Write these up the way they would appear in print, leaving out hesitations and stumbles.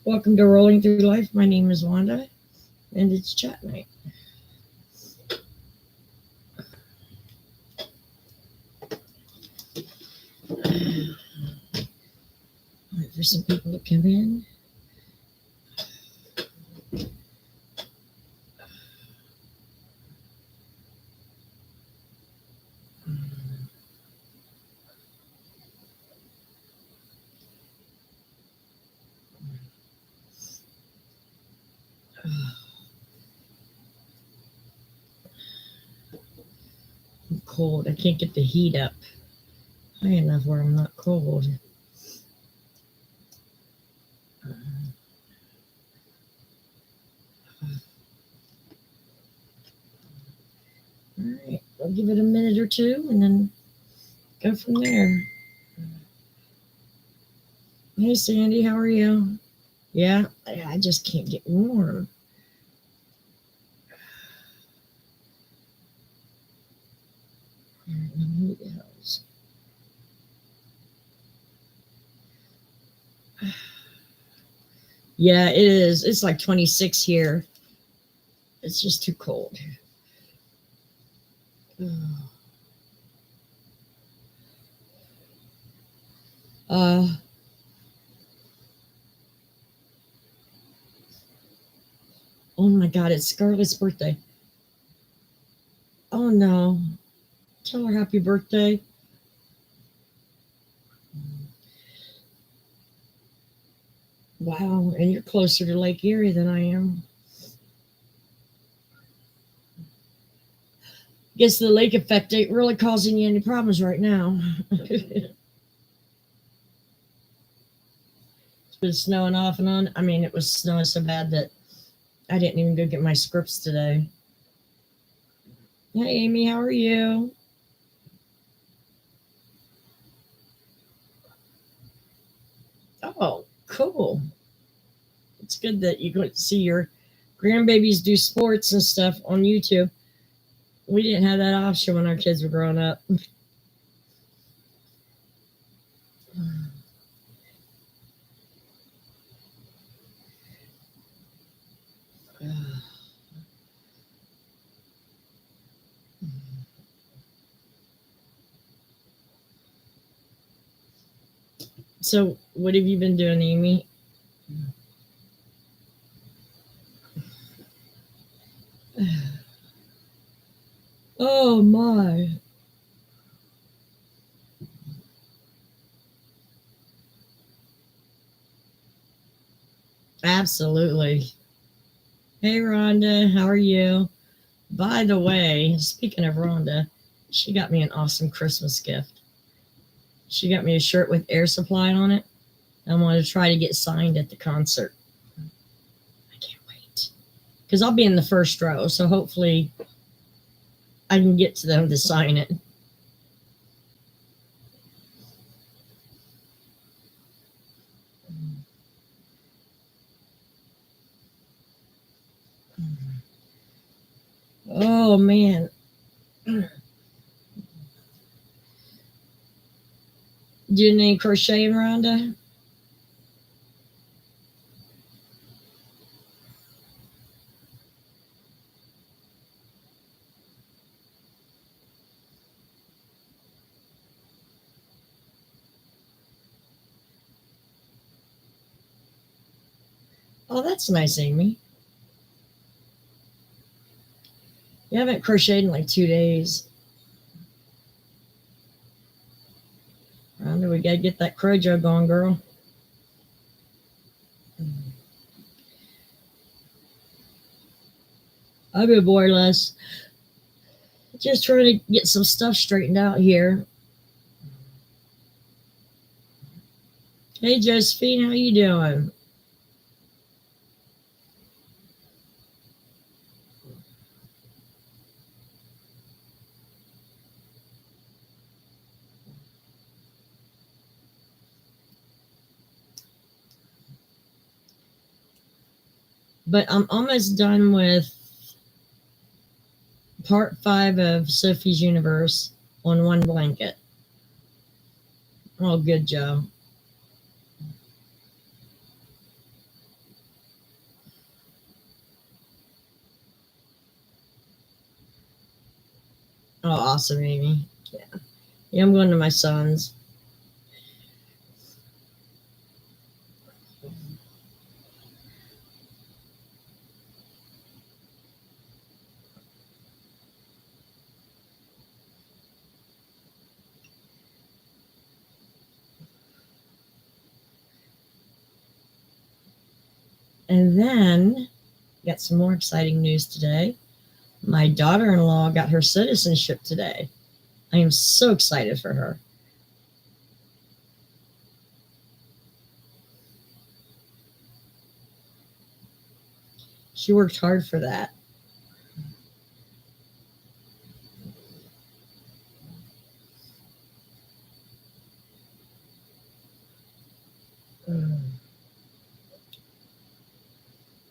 Welcome to Rolling Through Life. My name is Wanda, and it's chat night. Wait for some people to come in. I'm cold. I can't get the heat up high enough where I'm not cold. All right, I'll give it a minute or two and then go from there. Hey, Sandy, how are you? Yeah, I just can't get warm. All right, let me move the house. Yeah, it is. It's like 26 here. It's just too cold. Oh my God, it's Scarlett's birthday. Oh no. Tell her happy birthday. Wow, and you're closer to Lake Erie than I am. Guess the lake effect ain't really causing you any problems right now. It's been snowing off and on. I mean, it was snowing so bad that I didn't even go get my scripts today. Hey, Amy, how are you? Oh, cool. It's good that you go see your grandbabies do sports and stuff on YouTube. We didn't have that option when our kids were growing up. So, what have you been doing, Amy? Oh my. Absolutely. Hey, Rhonda, how are you? By the way, speaking of Rhonda, she got me an awesome Christmas gift. She got me a shirt with Air Supply on it. I want to try to get signed at the concert. I can't wait. Because I'll be in the first row, so hopefully I can get to them to sign it. Oh, man. Doing any crocheting, Rhonda? Oh, that's nice, Amy. You haven't crocheted in like 2 days. Rhonda, we gotta get that crojo going, girl. I've been more or less just trying to get some stuff straightened out here. Hey, Josephine, how you doing? But I'm almost done with part 5 of Sophie's Universe on one blanket. Oh, good, Joe. Oh, awesome, Amy. Yeah. Yeah, I'm going to my son's. And then got some more exciting news today. My daughter-in-law got her citizenship today. I am so excited for her. She worked hard for that.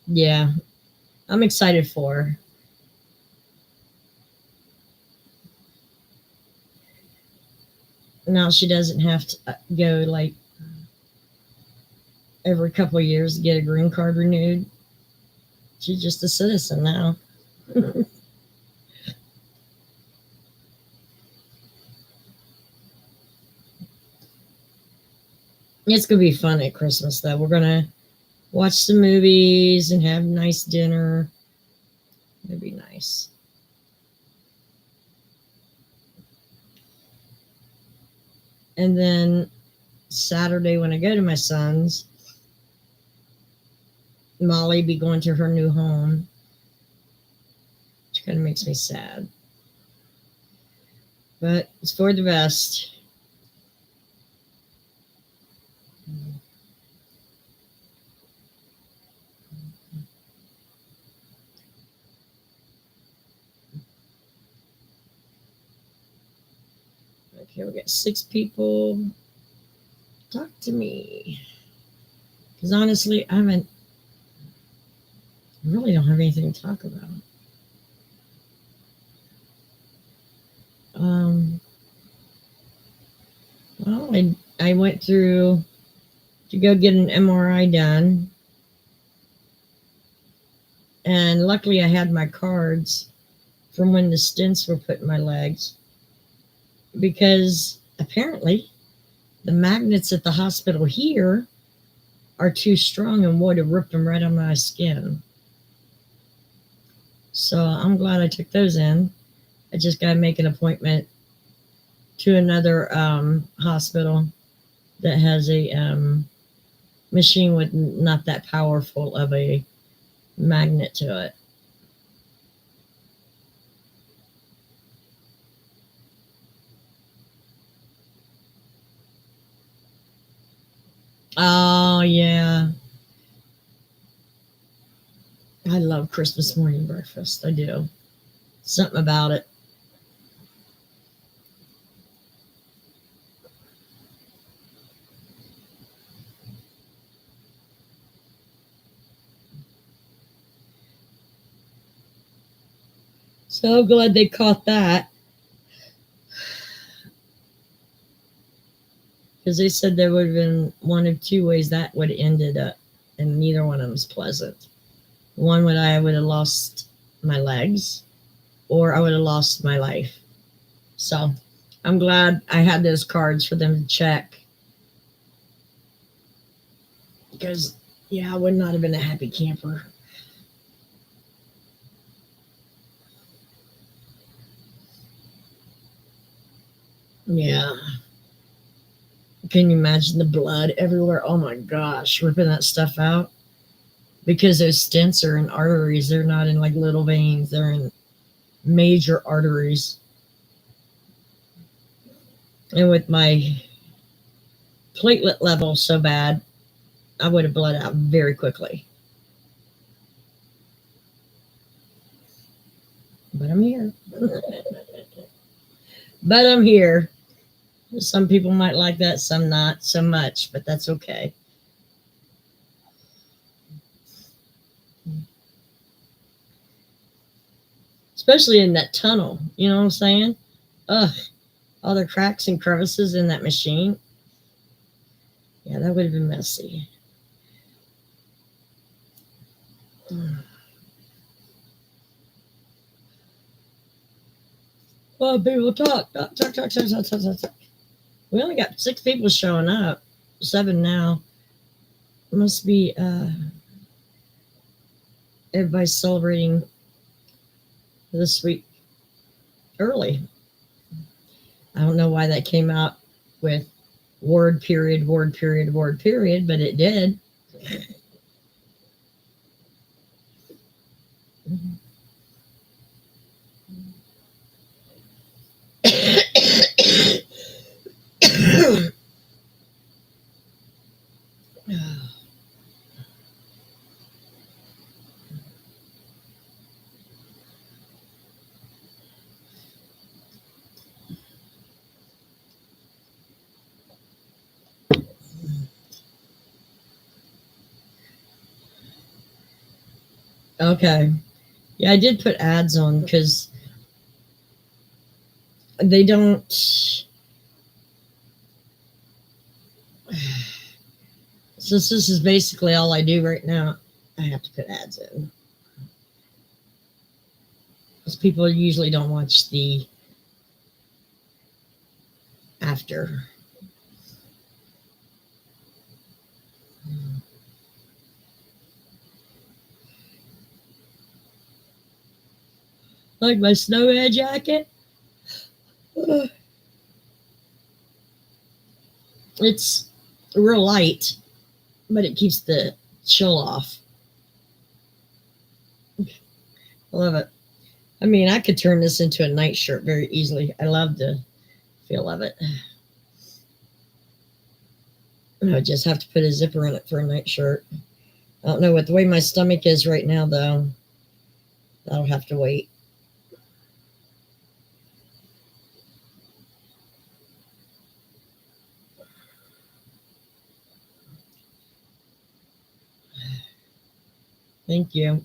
Yeah, I'm excited for her. Now she doesn't have to go like every couple of years to get a green card renewed. She's just a citizen now. It's gonna be fun at Christmas though. We're gonna watch some movies and have a nice dinner. It'll be nice. And then Saturday when I go to my son's, Molly be going to her new home, which kind of makes me sad. But it's for the best. Okay, we got 6 people. Talk to me. Because honestly, I really don't have anything to talk about. Um, well, I went through to go get an MRI done. And luckily, I had my cards from when the stents were put in my legs. Because apparently, the magnets at the hospital here are too strong and would have ripped them right on my skin. So I'm glad I took those in. I just got to make an appointment to another hospital that has a machine with not that powerful of a magnet to it. Oh, yeah. I love Christmas morning breakfast. I do. Something about it. So glad they caught that because they said there would have been one of two ways that would have ended up, and neither one of them was pleasant. One would I would have lost my legs, or I would have lost my life. So I'm glad I had those cards for them to check because, yeah, I would not have been a happy camper. Yeah. Can you imagine the blood everywhere? Oh my gosh, ripping that stuff out. Because those stents are in arteries. They're not in like little veins, they're in major arteries. And with my platelet level so bad, I would have bled out very quickly. But I'm here. But I'm here. Some people might like that, some not so much, but that's okay. Especially in that tunnel, you know what I'm saying? Ugh, all the cracks and crevices in that machine. Yeah, that would have been messy. Well, people talk. We only got 6 people showing up. 7 now. Must be everybody's celebrating this week early. I don't know why that came out with ward period, but it did. Okay. Yeah, I did put ads on because they don't. Since this is basically all I do right now, I have to put ads in. Because people usually don't watch the after. Like my snowman jacket. It's real light, but it keeps the chill off. I love it. I mean, I could turn this into a nightshirt very easily. I love the feel of it. I just have to put a zipper in it for a nightshirt. I don't know what the way my stomach is right now, though. That'll have to wait. Thank you.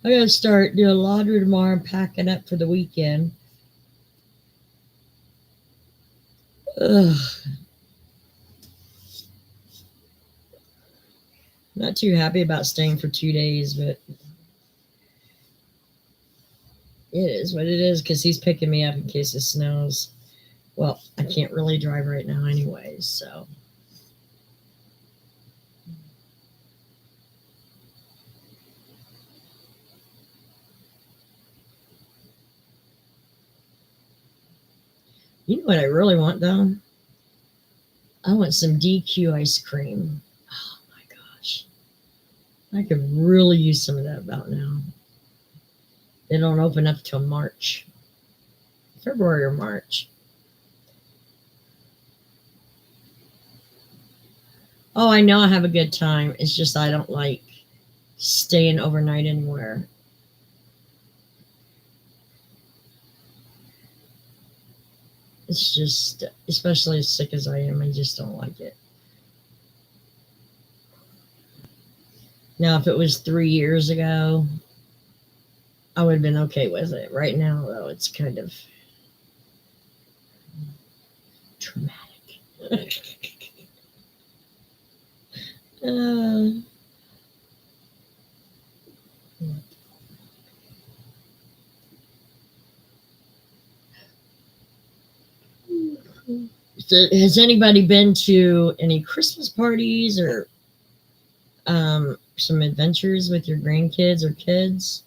I gotta start doing laundry tomorrow and packing up for the weekend. Ugh. Not too happy about staying for 2 days, but it is what it is because he's picking me up in case it snows. Well, I can't really drive right now, anyways, so. You know what I really want, though? I want some DQ ice cream. Oh my gosh. I could really use some of that about now. They don't open up till March. February or March. Oh, I know I have a good time. It's just I don't like staying overnight anywhere. It's just, especially as sick as I am, I just don't like it. Now, if it was 3 years ago, I would have been okay with it. Right now, though, it's kind of traumatic. uh, so has anybody been to any Christmas parties or some adventures with your grandkids or kids?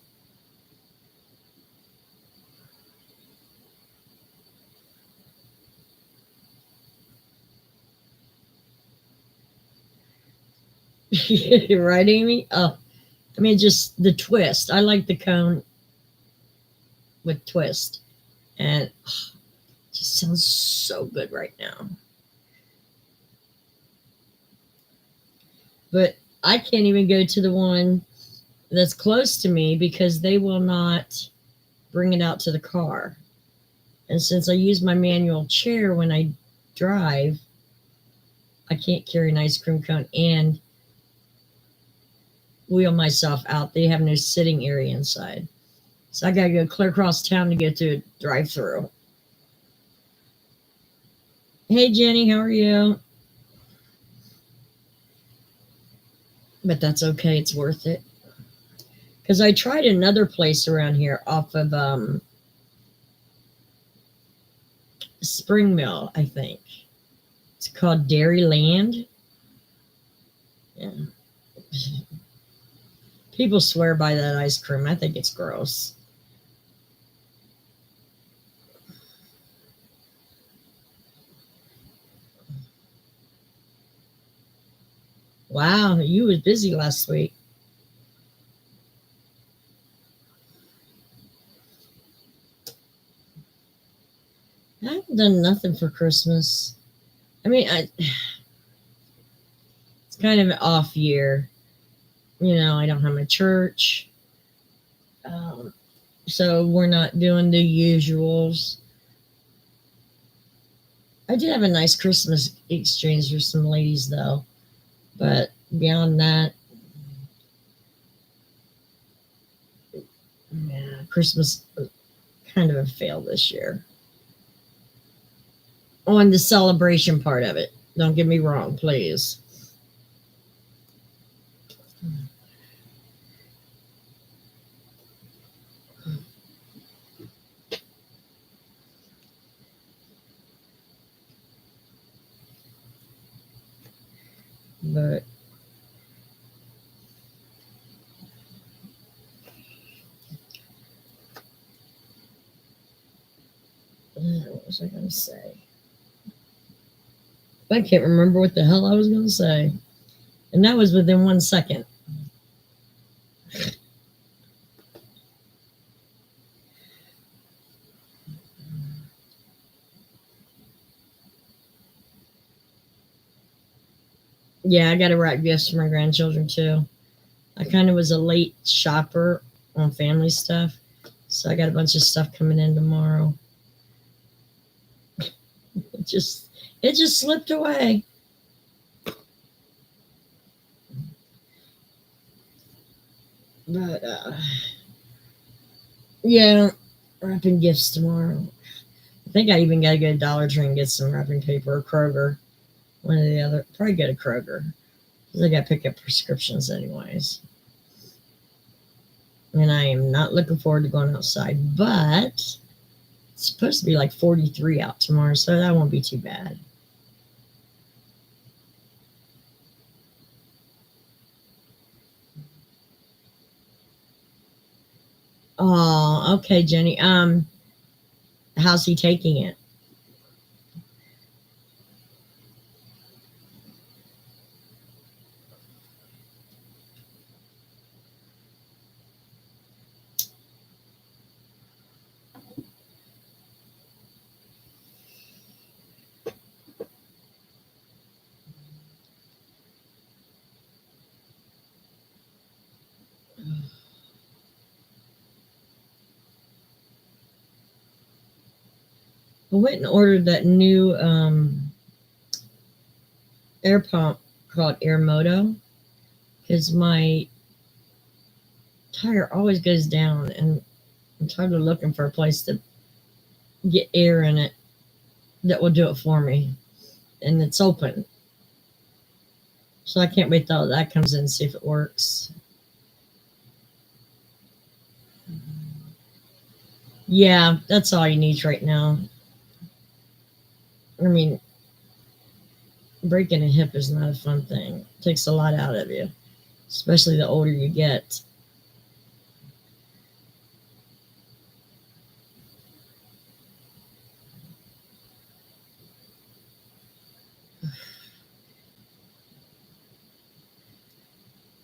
Right, Amy? Oh, I mean, just the twist. I like the cone with twist. And oh, it just sounds so good right now. But I can't even go to the one that's close to me because they will not bring it out to the car. And since I use my manual chair when I drive, I can't carry an ice cream cone and wheel myself out. They have no sitting area inside. So I gotta go clear across town to get to a drive through. Hey Jenny, how are you? But that's okay, it's worth it. Because I tried another place around here off of Spring Mill, I think. It's called Dairyland. Yeah. People swear by that ice cream. I think it's gross. Wow, you was busy last week. I haven't done nothing for Christmas. I mean, it's kind of an off year. I don't have my church. Um, so we're not doing the usuals. I did have a nice Christmas exchange with some ladies, though. But beyond that, yeah, Christmas kind of a fail this year. On the celebration part of it. Don't get me wrong, please. But what was I going to say? I can't remember what the hell I was going to say. And that was within 1 second. Yeah, I got to wrap gifts for my grandchildren too. I kind of was a late shopper on family stuff. So I got a bunch of stuff coming in tomorrow. It just slipped away. But yeah, wrapping gifts tomorrow. I think I even got to go to Dollar Tree and get some wrapping paper or Kroger. One or the other. Probably go to Kroger. Because I got to pick up prescriptions anyways. And I am not looking forward to going outside. But it's supposed to be like 43 out tomorrow. So that won't be too bad. Oh, okay, Jenny. How's he taking it? I went and ordered that new air pump called Air Moto because my tire always goes down, and I'm tired of looking for a place to get air in it that will do it for me, and it's open. So I can't wait till that comes in and see if it works. Yeah, that's all you need right now. I mean, breaking a hip is not a fun thing. It takes a lot out of you, especially the older you get.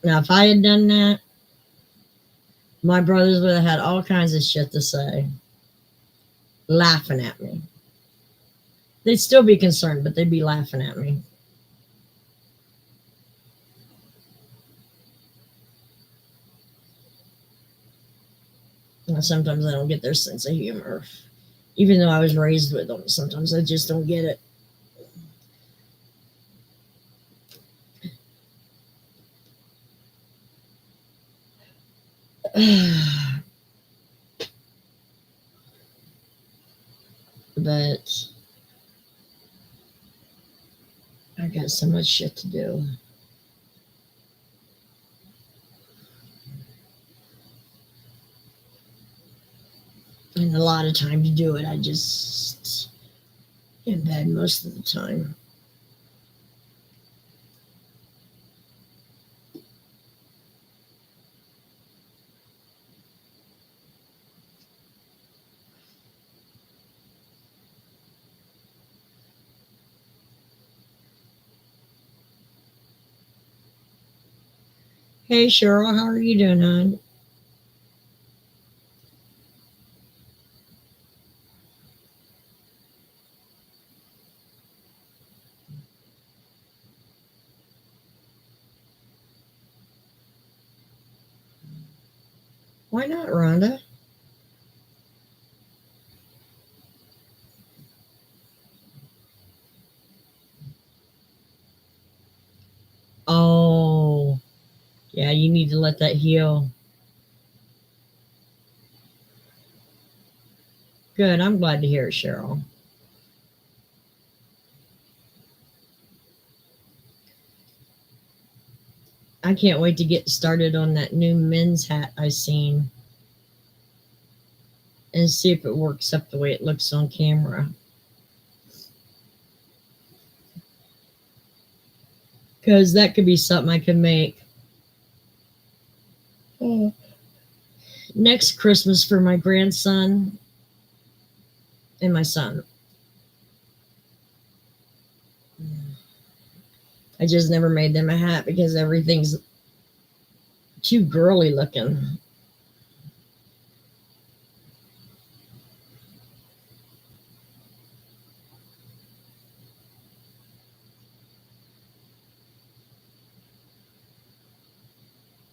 Now, if I had done that, my brothers would have had all kinds of shit to say, laughing at me. They'd still be concerned, but they'd be laughing at me. And sometimes I don't get their sense of humor. Even though I was raised with them, sometimes I just don't get it. But I got so much shit to do. and a lot of time to do it. I just in bed most of the time. Hey Cheryl, how are you doing, hon? Why not, Rhonda? Oh, yeah, you need to let that heal. Good. I'm glad to hear it, Cheryl. I can't wait to get started on that new men's hat I seen and see if it works up the way it looks on camera. Because that could be something I could make next Christmas for my grandson and my son. I just never made them a hat because everything's too girly looking.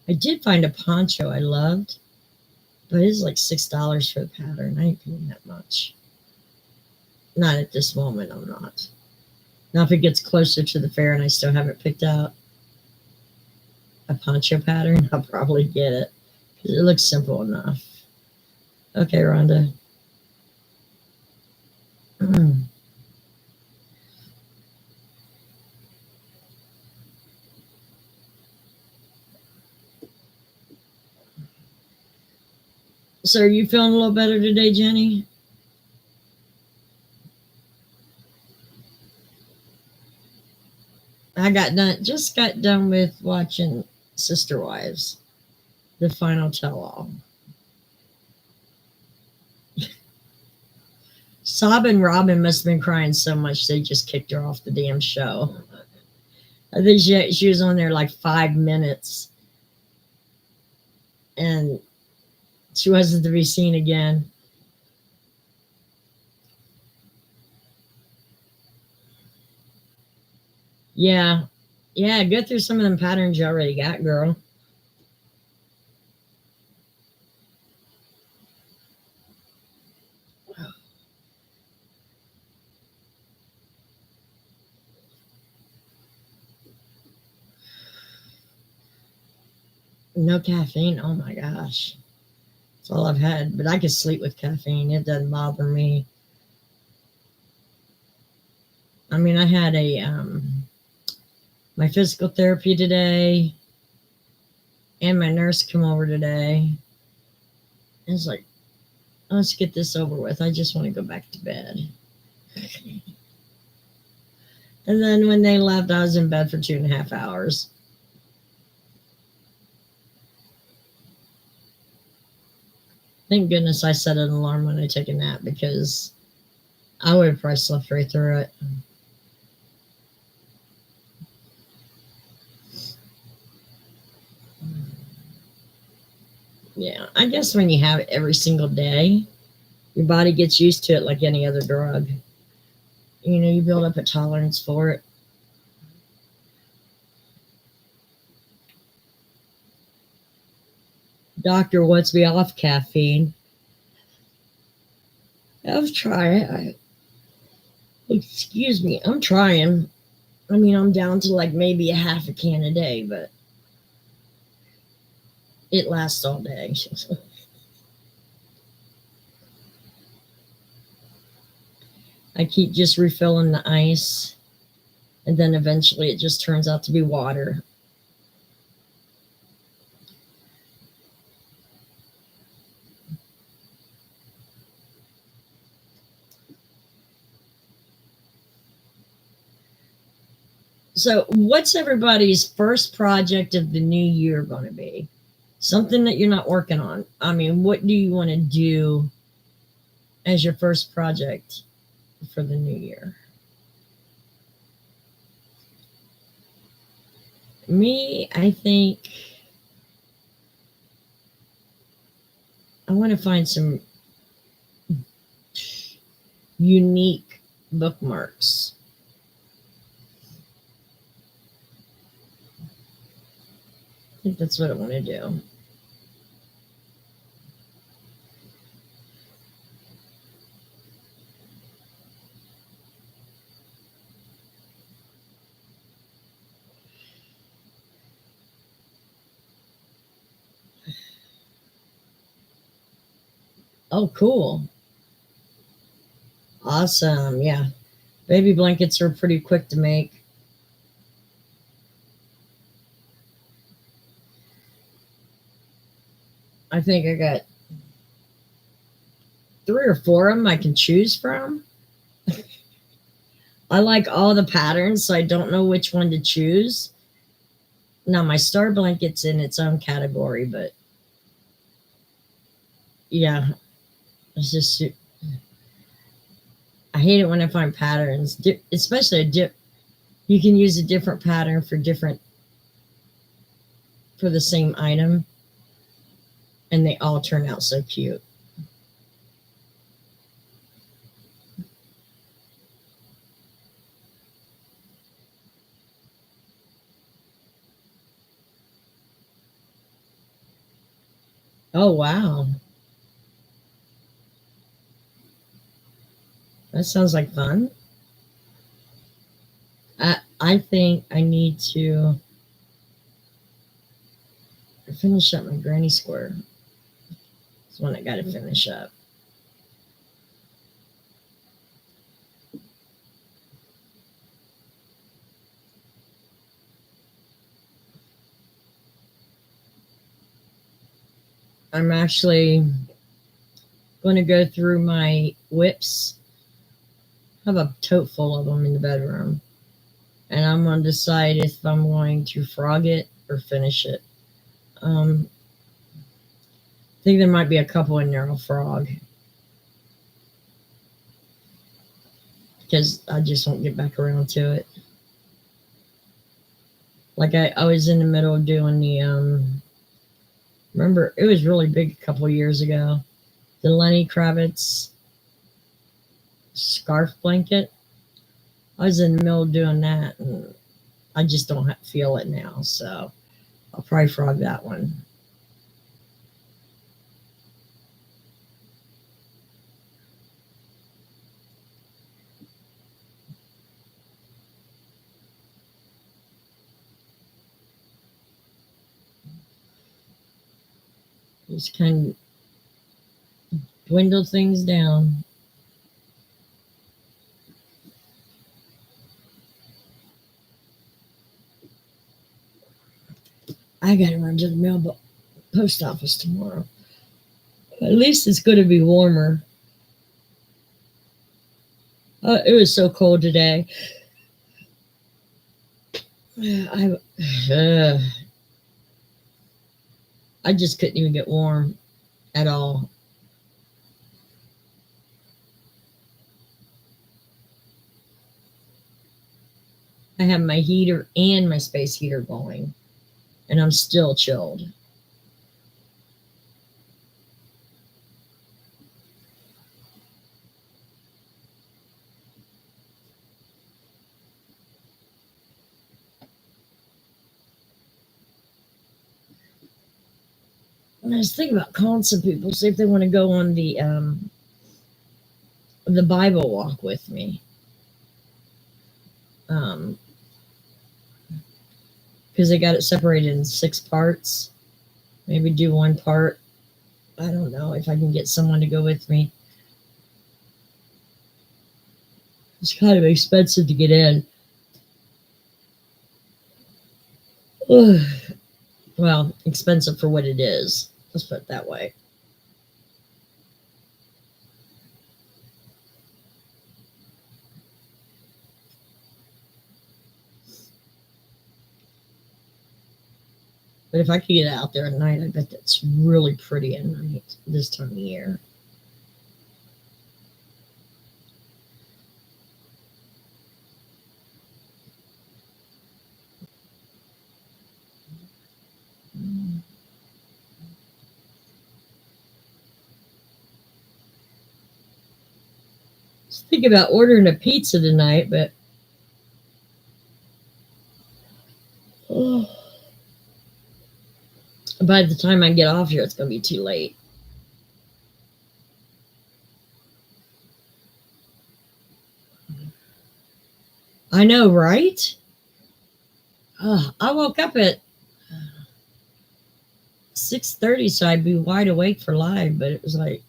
I did find a poncho I loved, but it's like $6 for the pattern. I ain't paying that much. Not at this moment, I'm not. Now, if it gets closer to the fair and I still haven't picked out a poncho pattern, I'll probably get it. It looks simple enough. Okay, Rhonda. So, are you feeling a little better today, Jenny? Just got done with watching Sister Wives, the final tell-all. Sob and Robin must have been crying so much they just kicked her off the damn show. I think she was on there like 5 minutes, and she wasn't to be seen again. Yeah, yeah. Go through some of them patterns you already got, girl. No caffeine. Oh my gosh, that's all I've had. But I could sleep with caffeine. It doesn't bother me. I mean, I had my physical therapy today, and my nurse come over today. It's like, let's get this over with. I just want to go back to bed. And then when they left, I was in bed for 2.5 hours. Thank goodness I set an alarm when I take a nap because I would have probably slept right through it. Yeah, I guess when you have it every single day, your body gets used to it like any other drug. You build up a tolerance for it. Doctor wants me off caffeine. I'll try. Excuse me, I'm trying. I mean, I'm down to like maybe a half a can a day, but it lasts all day. I keep just refilling the ice, and then eventually it just turns out to be water. So, what's everybody's first project of the new year going to be? Something that you're not working on. I mean, what do you want to do as your first project for the new year? Me, I think I want to find some unique bookmarks. I think that's what I want to do. Oh, cool. Awesome. Yeah. Baby blankets are pretty quick to make. I think I got three or four of them I can choose from. I like all the patterns, so I don't know which one to choose. Now, my star blanket's in its own category, but yeah, it's just, I hate it when I find patterns, especially you can use a different pattern for the same item, and they all turn out so cute. Oh, wow. That sounds like fun. I think I need to finish up my granny square. It's one I got to finish up. I'm actually going to go through my whips. I have a tote full of them in the bedroom. And I'm going to decide if I'm going to frog it or finish it. I think there might be a couple in there I'll frog because I just won't get back around to it. Like I was in the middle of doing the remember it was really big a couple years ago. The Lenny Kravitz scarf blanket. I was in the middle of doing that, and I just don't feel it now. So I'll probably frog that one. Just kind of dwindle things down. I gotta run to the post office tomorrow. At least it's going to be warmer. It was so cold today. I uh, I just couldn't even get warm at all. I have my heater and my space heater going, and I'm still chilled. And I was thinking about calling some people, see if they want to go on the Bible walk with me. Because they got it separated in 6 parts. Maybe do one part. I don't know if I can get someone to go with me. It's kind of expensive to get in. Well, expensive for what it is. Let's put it that way. But if I could get out there at night, I bet that's really pretty at night this time of year. Just think about ordering a pizza tonight, but oh, by the time I get off here, it's going to be too late. I know, right? I woke up at 6:30, so I'd be wide awake for live, but it was like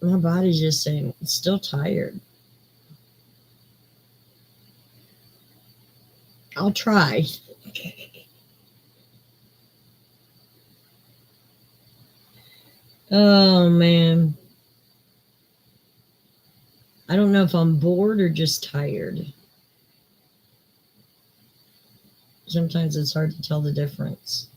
my body's just saying it's still tired. I'll try. Oh man. I don't know if I'm bored or just tired. Sometimes it's hard to tell the difference.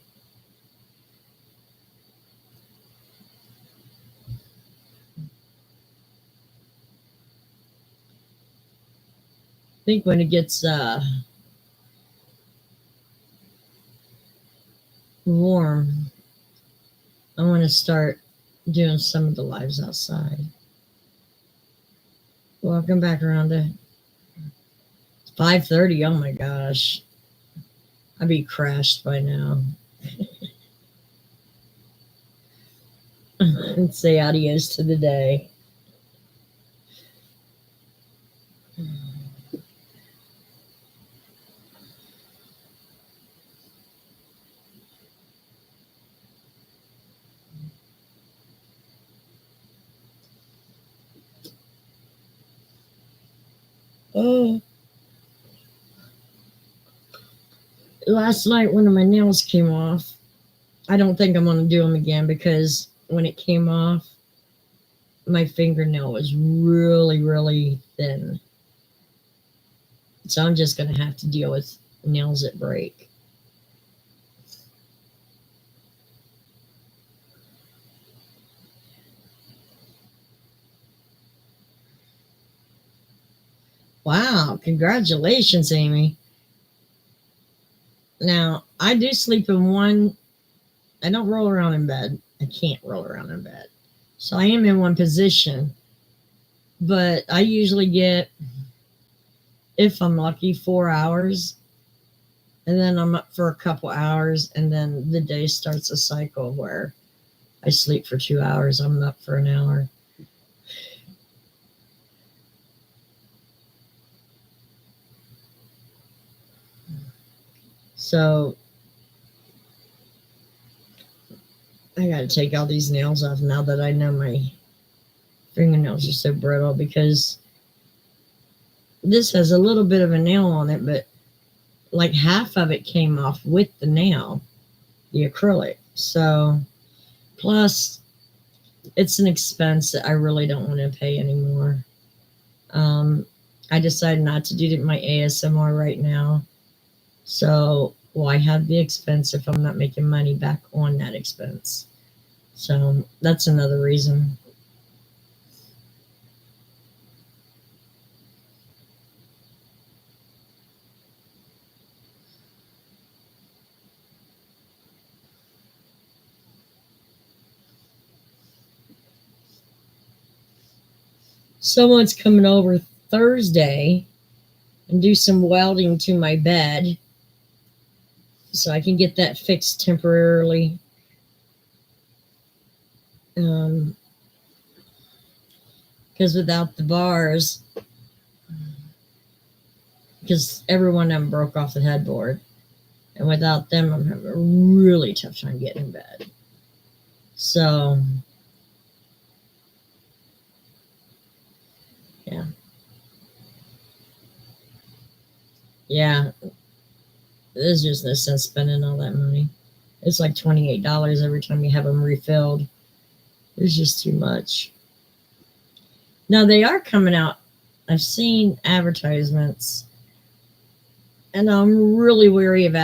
I think when it gets warm, I want to start doing some of the lives outside. Welcome back, Rhonda. It's 5:30. Oh my gosh. I'd be crashed by now. And say adios to the day. Oh, last night one of my nails came off. I don't think I'm going to do them again because when it came off, my fingernail was really, really thin. So I'm just going to have to deal with nails that break. Wow, congratulations, Amy. Now, I do sleep in one. I don't roll around in bed. I can't roll around in bed. So I am in one position. But I usually get, if I'm lucky, 4 hours. And then I'm up for a couple hours. And then the day starts a cycle where I sleep for 2 hours. I'm up for an hour. So I got to take all these nails off now that I know my fingernails are so brittle, because this has a little bit of a nail on it, but like half of it came off with the nail, the acrylic. So plus it's an expense that I really don't want to pay anymore. I decided not to do my ASMR right now. So why have the expense if I'm not making money back on that expense? So that's another reason. Someone's coming over Thursday and do some welding to my bed so I can get that fixed temporarily. Because without the bars, because every one of them broke off the headboard, and without them, I'm having a really tough time getting in bed. So, yeah. Yeah, there's just no sense spending all that money. It's like $28 every time you have them refilled. It's just too much. Now they are coming out. I've seen advertisements, and I'm really wary of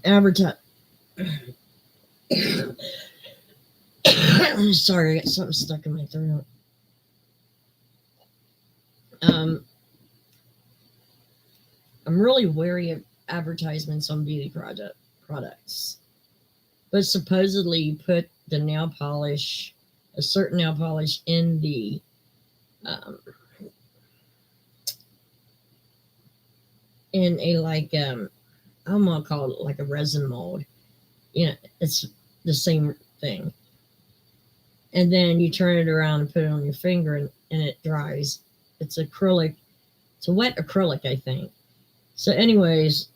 Advertise. Sorry, I got something stuck in my throat. Um, I'm really wary of advertisements on beauty products, but supposedly you put the nail polish, a certain nail polish, in the um, in a I'm gonna call it like a resin mold. You know, it's the same thing, and then you turn it around and put it on your finger, and it dries. It's acrylic. It's a wet acrylic, I think. So, anyways,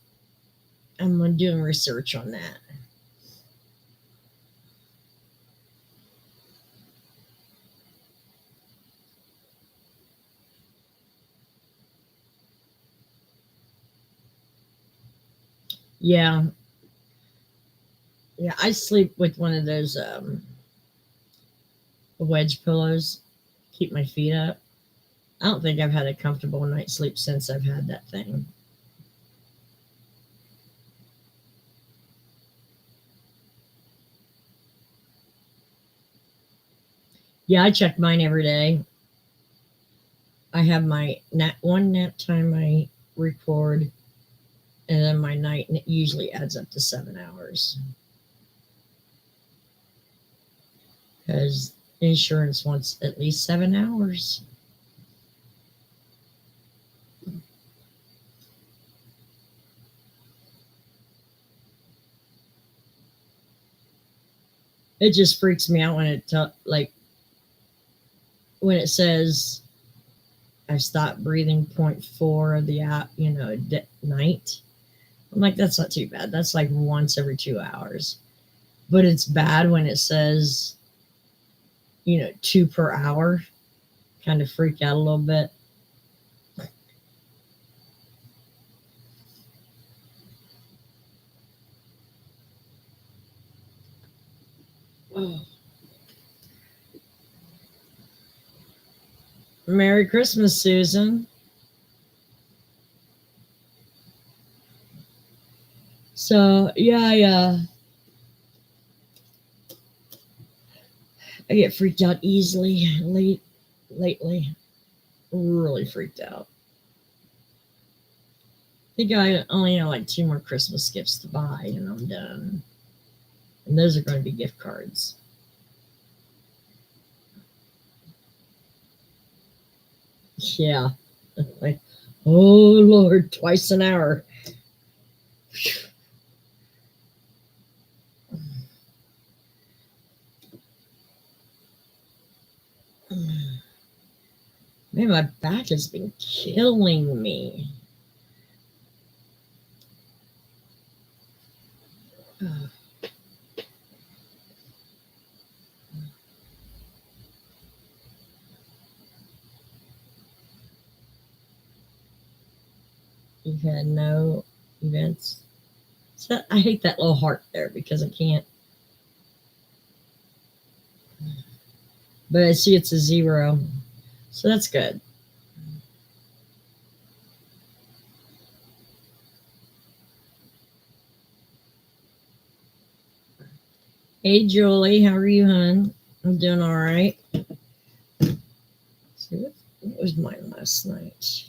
I'm doing research on that. Yeah, yeah. I sleep with one of those wedge pillows, keep my feet up. I don't think I've had a comfortable night's sleep since I've had that thing. Yeah, I check mine every day. I have my one nap time I record, and then my night, and it usually adds up to 7 hours because insurance wants at least 7 hours. It just freaks me out when like when it says I stopped breathing point four of the app, night. I'm like, that's not too bad. That's like once every 2 hours. But it's bad when it says, 2 per hour. Kind of freak out a little bit. Oh. Merry Christmas, Susan. So yeah, I get freaked out easily lately. Really freaked out. I think I only have like 2 more Christmas gifts to buy, and I'm done. And those are going to be gift cards. Yeah. Like, oh Lord, twice an hour. Man, my back has been killing me. You've had no events. So I hate that little heart there because I can't. But I see it's a 0. So that's good. Hey, Julie, how are you, hon? I'm doing all right. See, what was mine last night?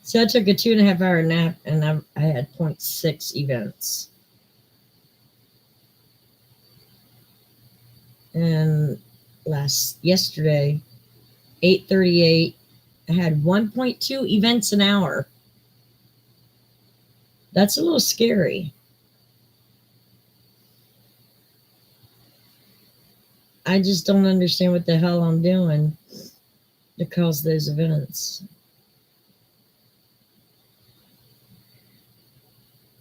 So I took a 2.5 hour nap, and I had .6 events. And yesterday, 8:38, I had 1.2 events an hour. That's a little scary. I just don't understand what the hell I'm doing to cause those events.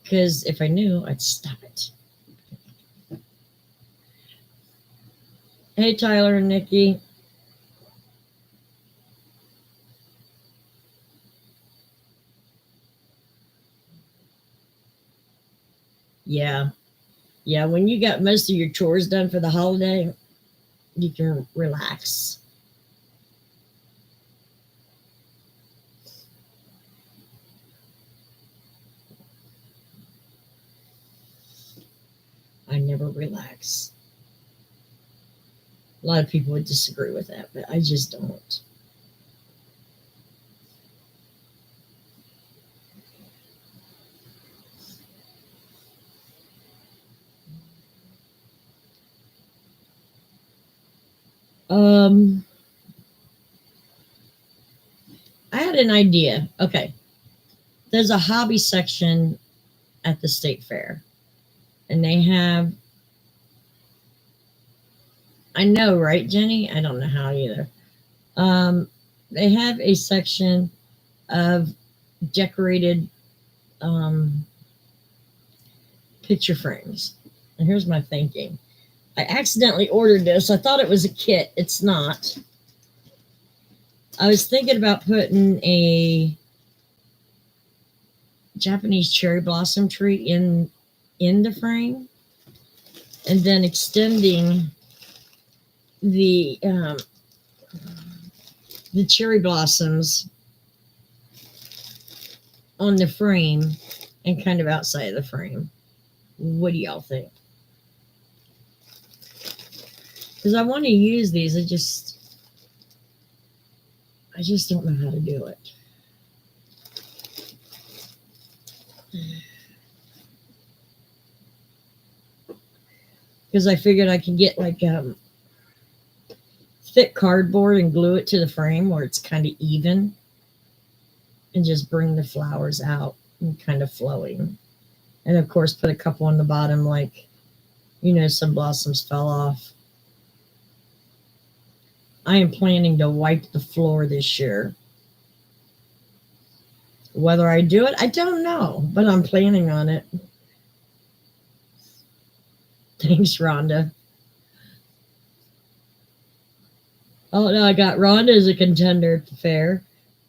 Because if I knew, I'd stop it. Hey, Tyler and Nikki. Yeah. Yeah, when you got most of your chores done for the holiday, You can relax. I never relax. A lot of people would disagree with that, but I just don't. Um, I had an idea. Okay, there's a hobby section at the state fair, and they have. I know, right, Jenny? I don't know how either. Um, they have a section of decorated um, picture frames. And here's my thinking. I accidentally ordered this. I thought it was a kit. It's not. I was thinking about putting a Japanese cherry blossom tree in the frame, and then extending the um, the cherry blossoms on the frame and kind of outside of the frame. What do y'all think? Because I want to use these. I just don't know how to do it. Because I figured I could get like thick cardboard and glue it to the frame where it's kind of even, and just bring the flowers out and kind of flowing. And of course, put a couple on the bottom, like, some blossoms fell off. I am planning to wipe the floor this year. Whether I do it, I don't know, but I'm planning on it. Thanks, Rhonda. Oh, no, I got Rhonda as a contender at the fair.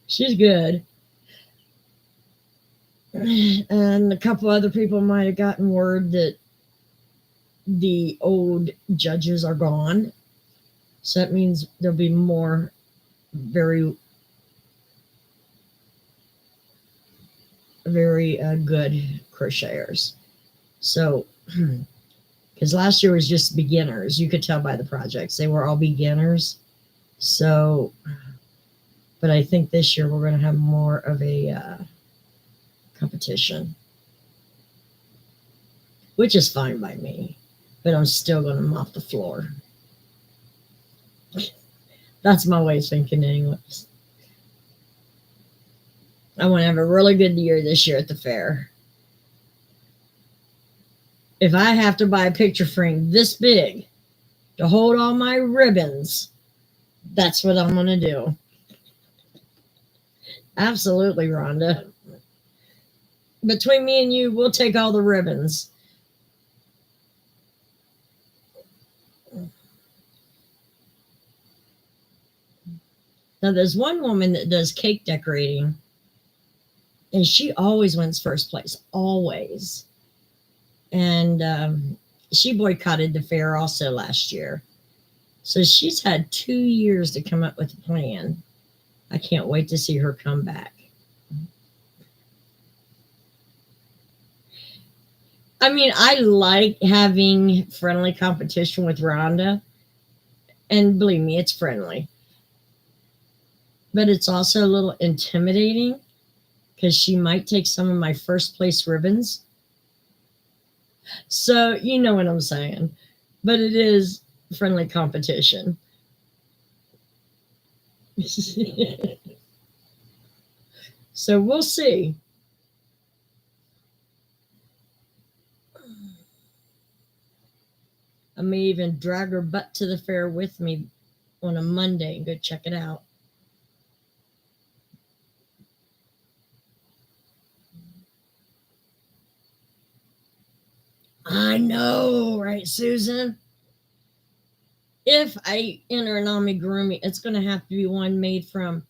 She's good. And a couple other people might have gotten word that the old judges are gone. So that means there'll be more very, very good crocheters. So, because last year was just beginners, you could tell by the projects, they were all beginners. So, but I think this year we're going to have more of a competition, which is fine by me, but I'm still going to mop the floor. That's my way of thinking, anyways. I want to have a really good year this year at the fair. If I have to buy a picture frame this big to hold all my ribbons, that's what I'm going to do. Absolutely, Rhonda. Between me and you, we'll take all the ribbons. Now, there's one woman that does cake decorating, and she always wins first place, always. And she boycotted the fair also last year. So she's had 2 years to come up with a plan. I can't wait to see her come back. I mean, I like having friendly competition with Rhonda. And believe me, it's friendly. But it's also a little intimidating because she might take some of my first place ribbons. So you know what I'm saying. But it is friendly competition. So we'll see. I may even drag her butt to the fair with me on a Monday and go check it out. I know, right, Susan? If I enter an amigurumi, it's going to have to be one made from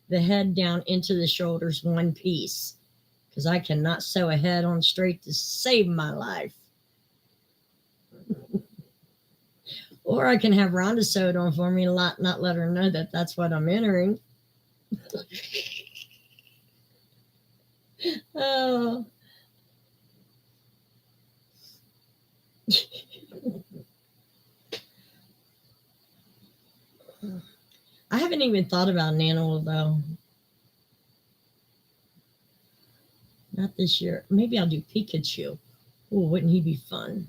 the head down into the shoulders, one piece, because I cannot sew a head on straight to save my life. Or I can have Rhonda sew it on for me and not let her know that that's what I'm entering. Oh. I haven't even thought about an animal though. Not this year. Maybe I'll do Pikachu. Oh, wouldn't he be fun?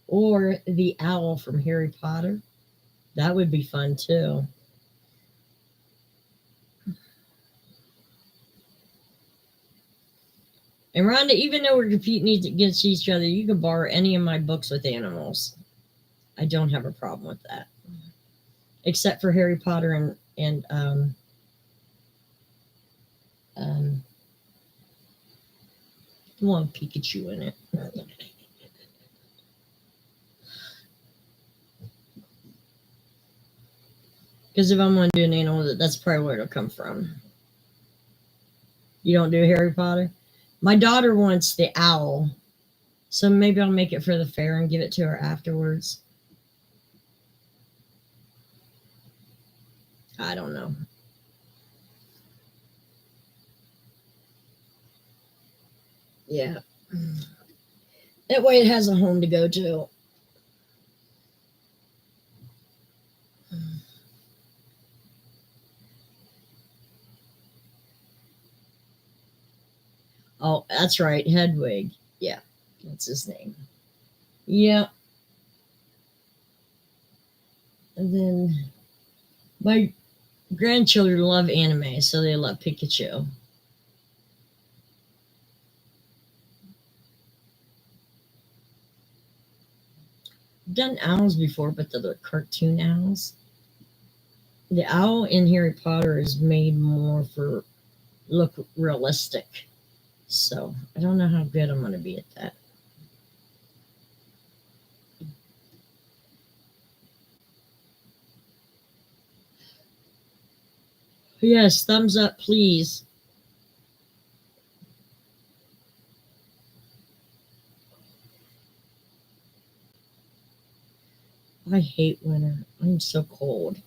Or the owl from Harry Potter. That would be fun too. And Rhonda, even though we're competing against each other, you can borrow any of my books with animals. I don't have a problem with that. Except for Harry Potter and um, the one with Pikachu in it. Because if I'm going to do an animal, that's probably where it'll come from. You don't do Harry Potter? My daughter wants the owl. So maybe I'll make it for the fair and give it to her afterwards. I don't know. Yeah. That way it has a home to go to. Oh, that's right. Hedwig. Yeah. That's his name. Yeah. And then my grandchildren love anime, so they love Pikachu. I've done owls before, but the cartoon owls. The owl in Harry Potter is made more for look realistic. So I don't know how good I'm going to be at that. Yes, thumbs up, please. I hate winter. I'm so cold.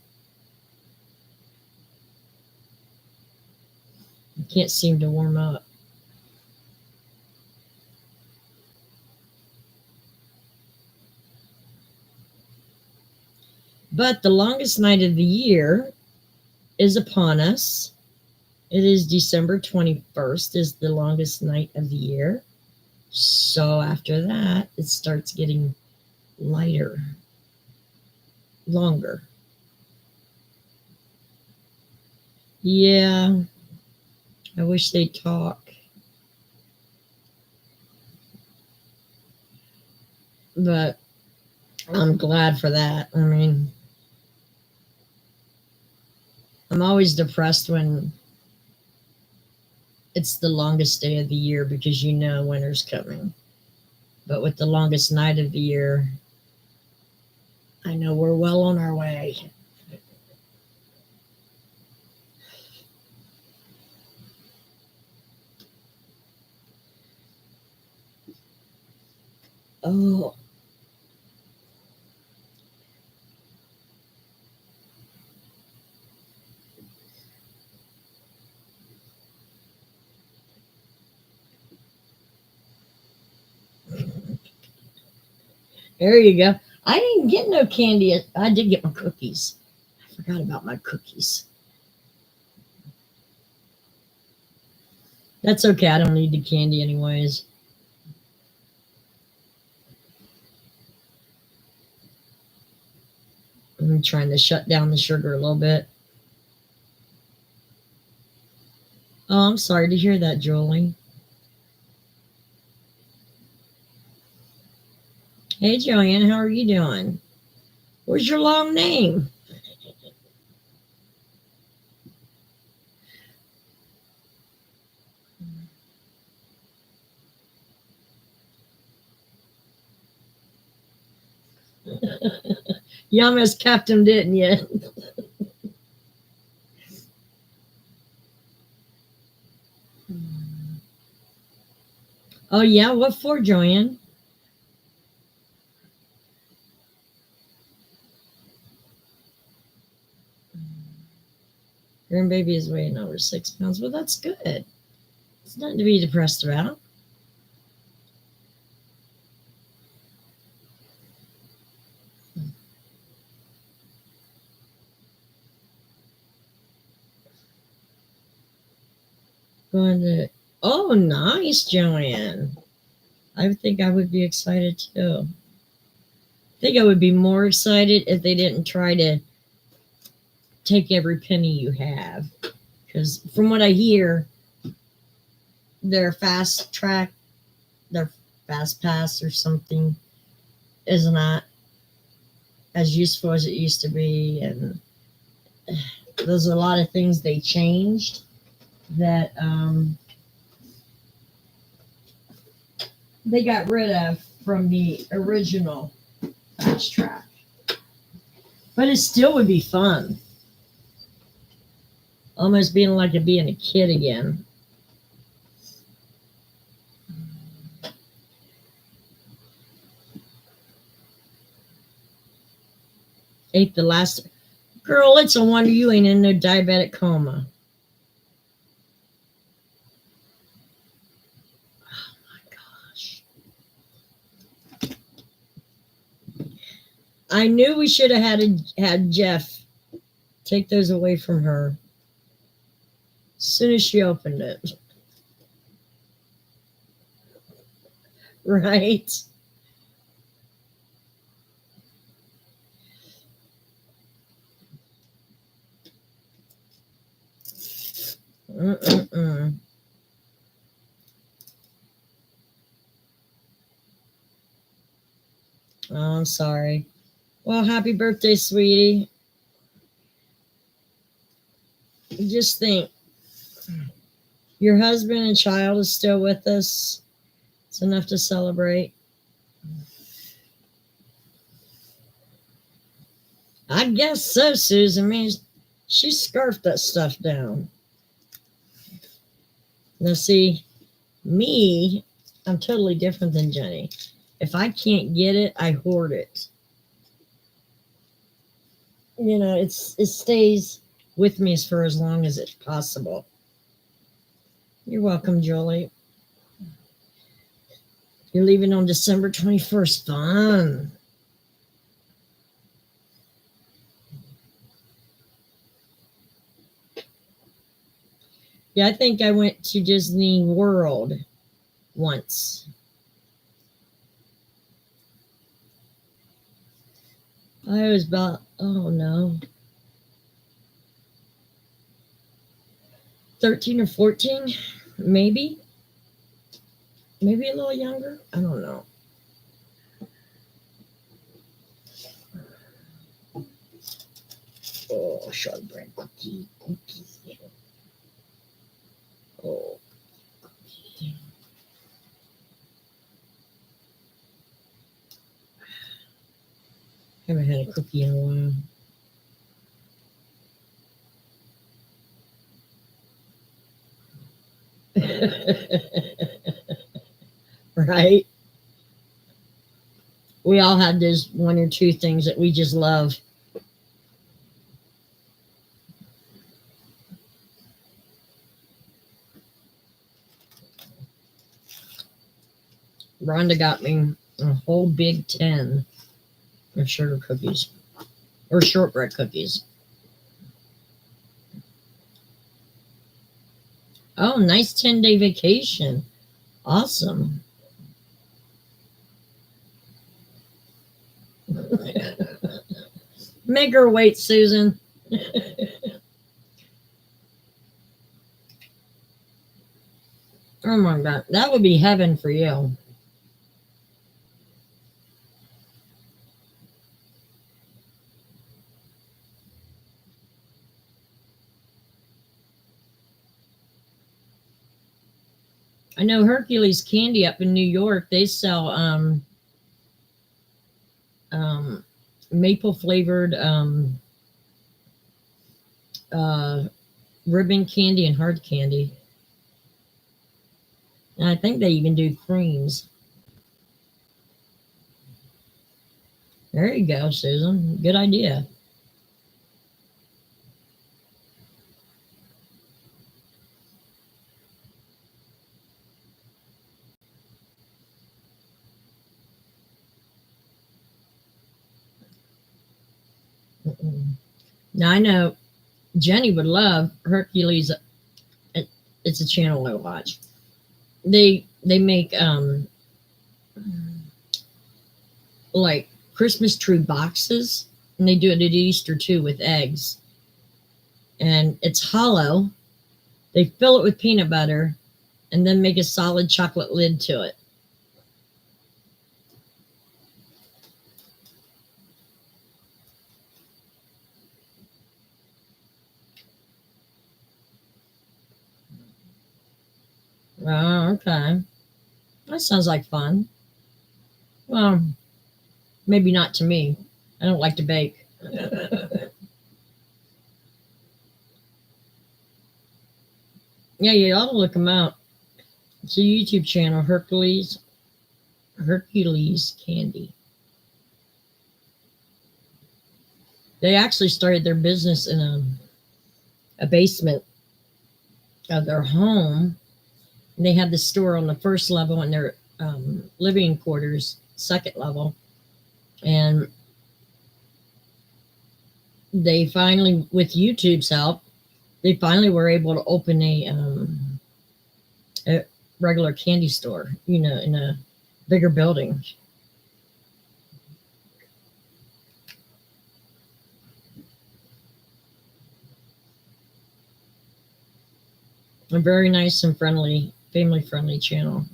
I can't seem to warm up. But the longest night of the year is upon us. It is December 21st is the longest night of the year. So after that, it starts getting lighter, longer. Yeah, I wish they'd talk. But I'm glad for that. I mean, I'm always depressed when it's the longest day of the year because you know winter's coming. But with the longest night of the year, I know we're well on our way. Oh, there you go. I didn't get no candy. I did get my cookies. I forgot about my cookies. That's okay. I don't need the candy anyways. I'm trying to shut down the sugar a little bit. Oh, I'm sorry to hear that, Julie. Hey, Joanne, how are you doing? What's your long name? You almost kept him, didn't you? Oh, yeah? What for, Joanne? Grandbaby is weighing over 6 pounds. Well, that's good. It's nothing to be depressed about. Going to, oh, nice, Joanne. I think I would be excited too. I think I would be more excited if they didn't try to take every penny you have. Because from what I hear, their fast track, their fast pass or something is not as useful as it used to be. And there's a lot of things they changed that they got rid of from the original fast track. But it still would be fun. Almost being like being a kid again. Ate the last. Girl, it's a wonder you ain't in no diabetic coma. Oh my gosh. I knew we should have had Jeff take those away from her as soon as she opened it. Right? Mm-mm-mm. Oh, I'm sorry. Well, happy birthday, sweetie. Just think, your husband and child is still with us. It's enough to celebrate. I guess so, Susan. I mean, she scarfed that stuff down. Now, see, me, I'm totally different than Jenny. If I can't get it, I hoard it. You know, it stays with me for as long as it's possible. You're welcome, Julie. You're leaving on December 21st. Fun. Yeah, I think I went to Disney World once. I was about, oh no, 13 or 14, maybe. Maybe a little younger. I don't know. Oh, shortbread cookie. Oh. Haven't had a cookie in a while. Right? We all have those one or two things that we just love. Rhonda got me a whole big 10 of sugar cookies or shortbread cookies. Oh, nice 10-day vacation. Awesome. Make her wait, Susan. Oh my God. That would be heaven for you. I know Hercules Candy up in New York, they sell um, maple flavored uh, ribbon candy and hard candy. And I think they even do creams. There you go, Susan. Good idea. Now I know Jenny would love Hercules. It's a channel I watch. They make like Christmas tree boxes, and they do it at Easter too with eggs. And it's hollow. They fill it with peanut butter and then make a solid chocolate lid to it. Oh, okay. That sounds like fun. Well, maybe not to me. I don't like to bake. Yeah, you ought to look them out. It's a YouTube channel, Hercules Candy. They actually started their business in a basement of their home. And they had the store on the first level and their living quarters, second level. And they finally, with YouTube's help, they finally were able to open a regular candy store, in a bigger building. A very nice and friendly, family friendly channel.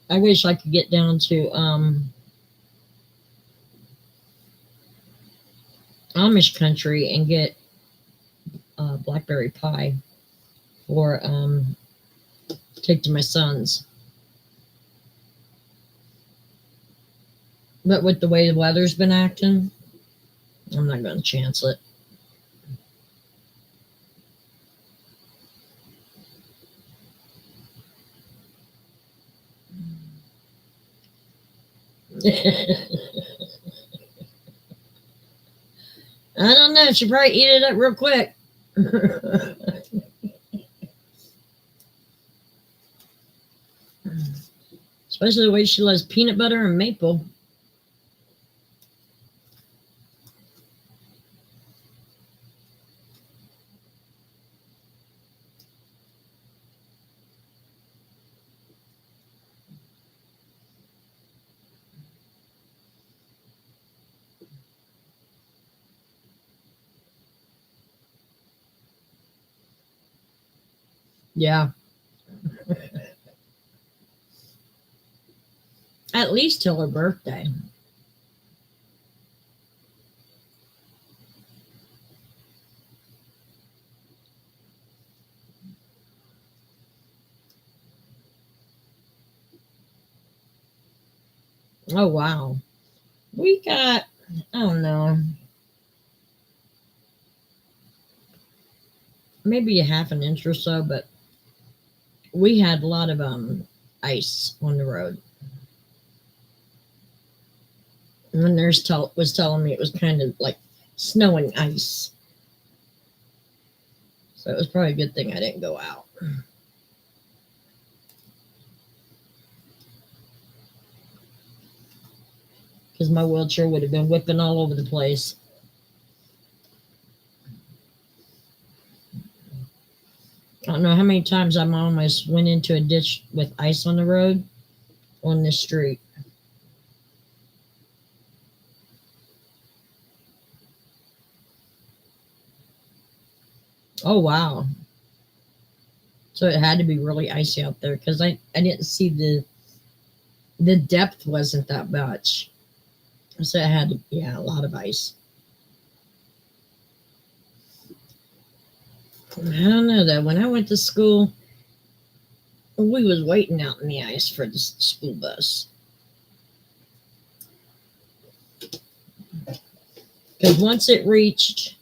I wish I could get down to Amish country and get blackberry pie for take to my sons. But with the way the weather's been acting, I'm not going to chance it. I don't know. She probably eat it up real quick. Especially the way she loves peanut butter and maple. Yeah. At least till her birthday. Oh, wow. We got, I don't know, maybe a half an inch or so, but we had a lot of ice on the road. And the nurse was telling me it was kind of like snowing ice. So it was probably a good thing I didn't go out. Because my wheelchair would have been whipping all over the place. I don't know how many times I almost went into a ditch with ice on the road on this street. Oh, wow. So it had to be really icy out there because I didn't see the depth wasn't that much. So it had to, yeah, a lot of ice. I don't know though. When I went to school, we was waiting out in the ice for the school bus. Because once it reached,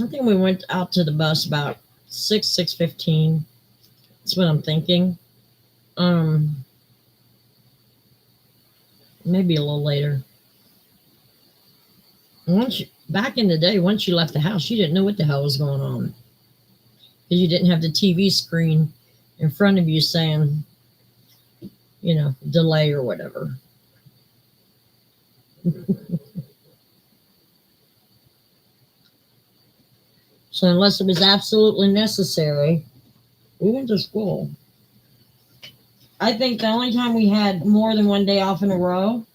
I think we went out to the bus about 6:15. That's what I'm thinking. Maybe a little later. Back in the day, once you left the house, you didn't know what the hell was going on because you didn't have the TV screen in front of you saying, delay or whatever. So unless it was absolutely necessary, we went to school. I think the only time we had more than one day off in a row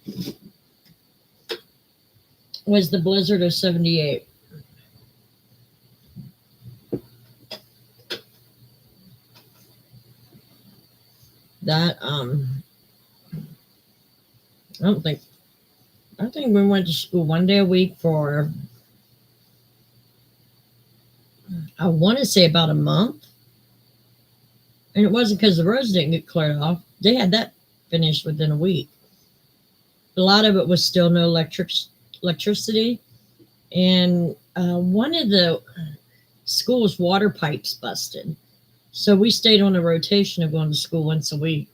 was the blizzard of 78. That I think we went to school one day a week for, I want to say, about a month. And it wasn't because the roads didn't get cleared off. They had that finished within a week. A lot of it was still no electricity. And one of the school's water pipes busted. So we stayed on a rotation of going to school once a week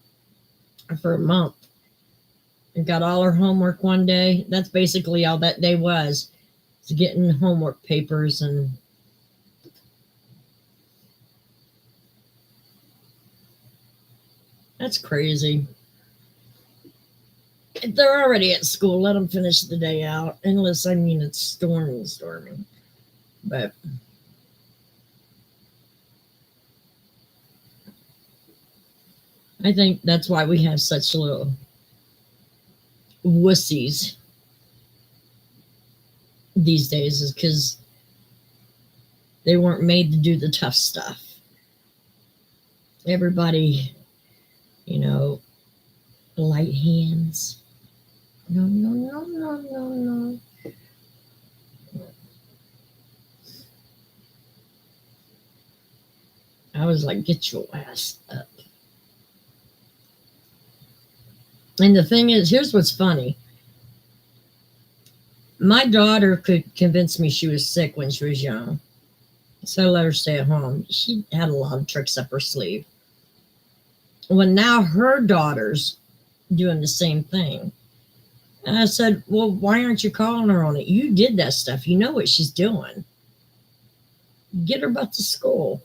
for a month. And got all our homework one day. That's basically all that day was getting homework papers. And that's crazy. If they're already at school, let them finish the day out. Unless, it's storming. But I think that's why we have such little wussies these days, is because they weren't made to do the tough stuff. Everybody, light hands. No, no, no, no, no, no. I was like, get your ass up. And the thing is, here's what's funny. My daughter could convince me she was sick when she was young. So I let her stay at home. She had a lot of tricks up her sleeve. Well, now her daughter's doing the same thing. And I said, well, why aren't you calling her on it? You did that stuff. You know what she's doing. Get her butt to school.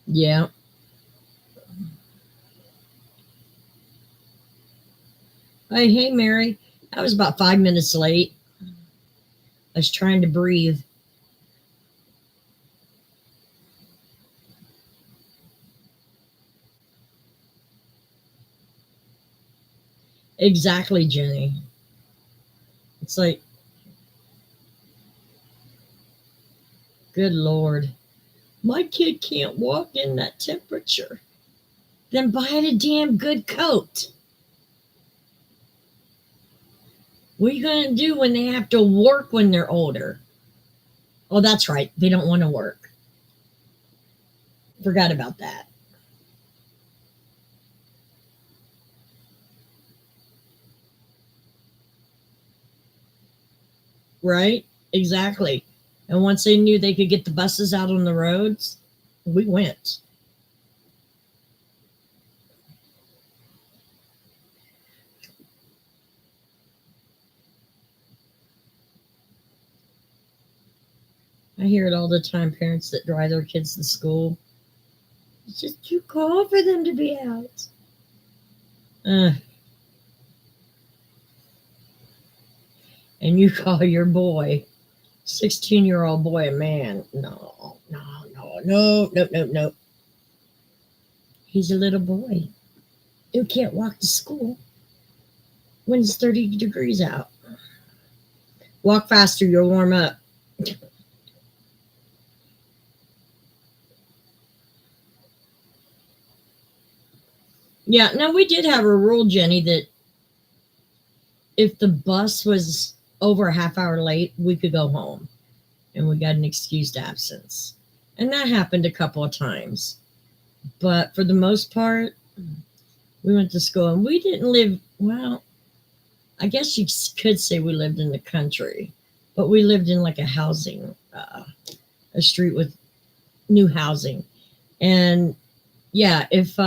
Yeah. Hey, Mary. I was about 5 minutes late. I was trying to breathe. Exactly, Jenny. It's like, good Lord. My kid can't walk in that temperature. Then buy it a damn good coat. What are you going to do when they have to work when they're older? Oh, that's right. They don't want to work. Forgot about that. Right? Exactly. And once they knew they could get the buses out on the roads, we went. I hear it all the time, parents that drive their kids to school. It's just too cold for them to be out. And you call your boy, 16-year-old boy, a man. No, no, no, no, no, no, no. He's a little boy who can't walk to school when it's 30 degrees out. Walk faster, you'll warm up. Yeah, now we did have a rule, Jenny, that if the bus was over a half hour late, we could go home and we got an excused absence. And that happened a couple of times. But for the most part, we went to school and we didn't live, well, I guess you could say we lived in the country, but we lived in like a housing, a street with new housing. And yeah, if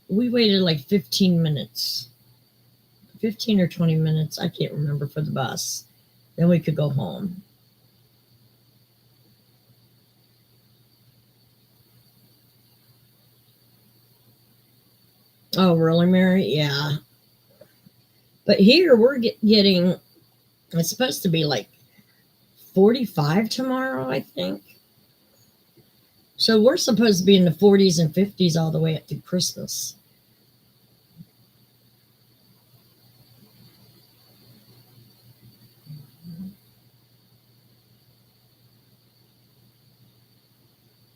we waited like 15 minutes, 15 or 20 minutes, I can't remember, for the bus, then we could go home. Oh, really, Mary? Yeah. But here we're getting, it's supposed to be like 45 tomorrow, I think. So we're supposed to be in the 40s and 50s all the way up to Christmas.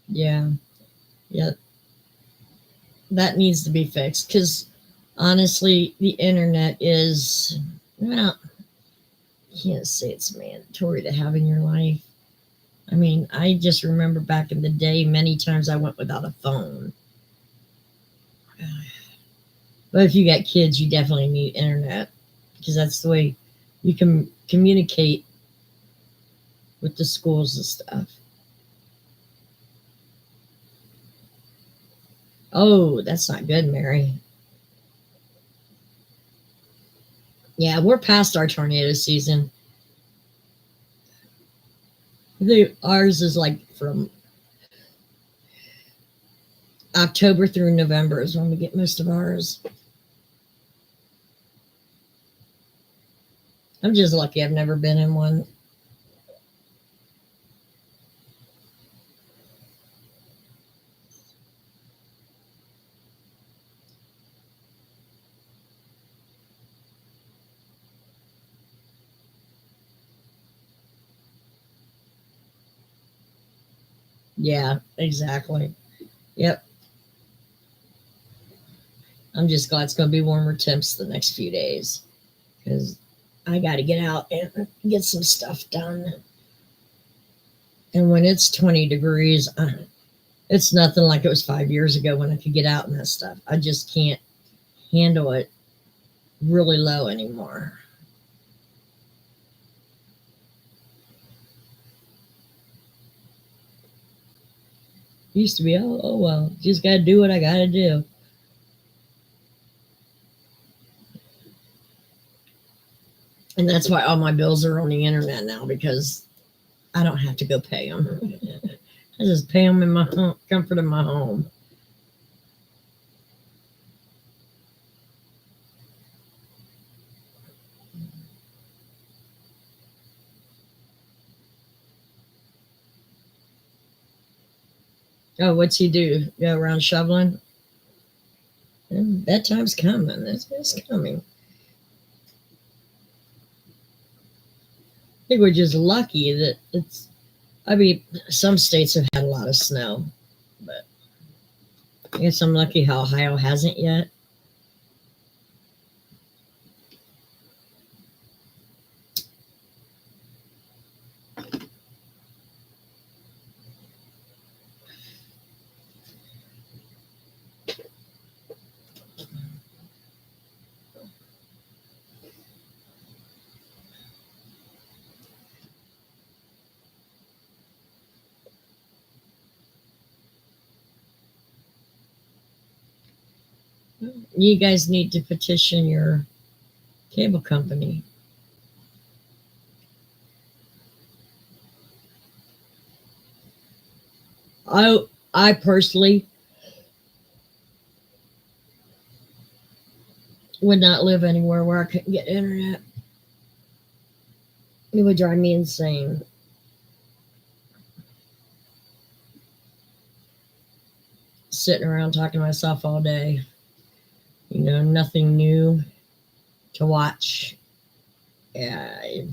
Yeah. Yeah. That needs to be fixed because honestly, the internet is, well, you can't say it's mandatory to have in your life. I mean, I just remember back in the day, many times I went without a phone. But if you got kids, you definitely need internet because that's the way you can communicate with the schools and stuff. Oh, that's not good, Mary. Yeah, we're past our tornado season. Ours is like from October through November is when we get most of ours. I'm just lucky I've never been in one. Yeah, exactly. Yep. I'm just glad it's going to be warmer temps the next few days because I got to get out and get some stuff done. And when it's 20 degrees, it's nothing like it was 5 years ago when I could get out and that stuff. I just can't handle it really low anymore. Used to be, oh well, just got to do what I got to do. And that's why all my bills are on the internet now because I don't have to go pay them. I just pay them in my comfort of my home. Oh, what's he do? Go around shoveling? That time's coming. It's coming. I think we're just lucky that it's. I mean, some states have had a lot of snow, but I guess I'm lucky how Ohio hasn't yet. You guys need to petition your cable company. I I personally would not live anywhere where I couldn't get internet. It would drive me insane. Sitting around talking to myself all day. Nothing new to watch. Yeah, it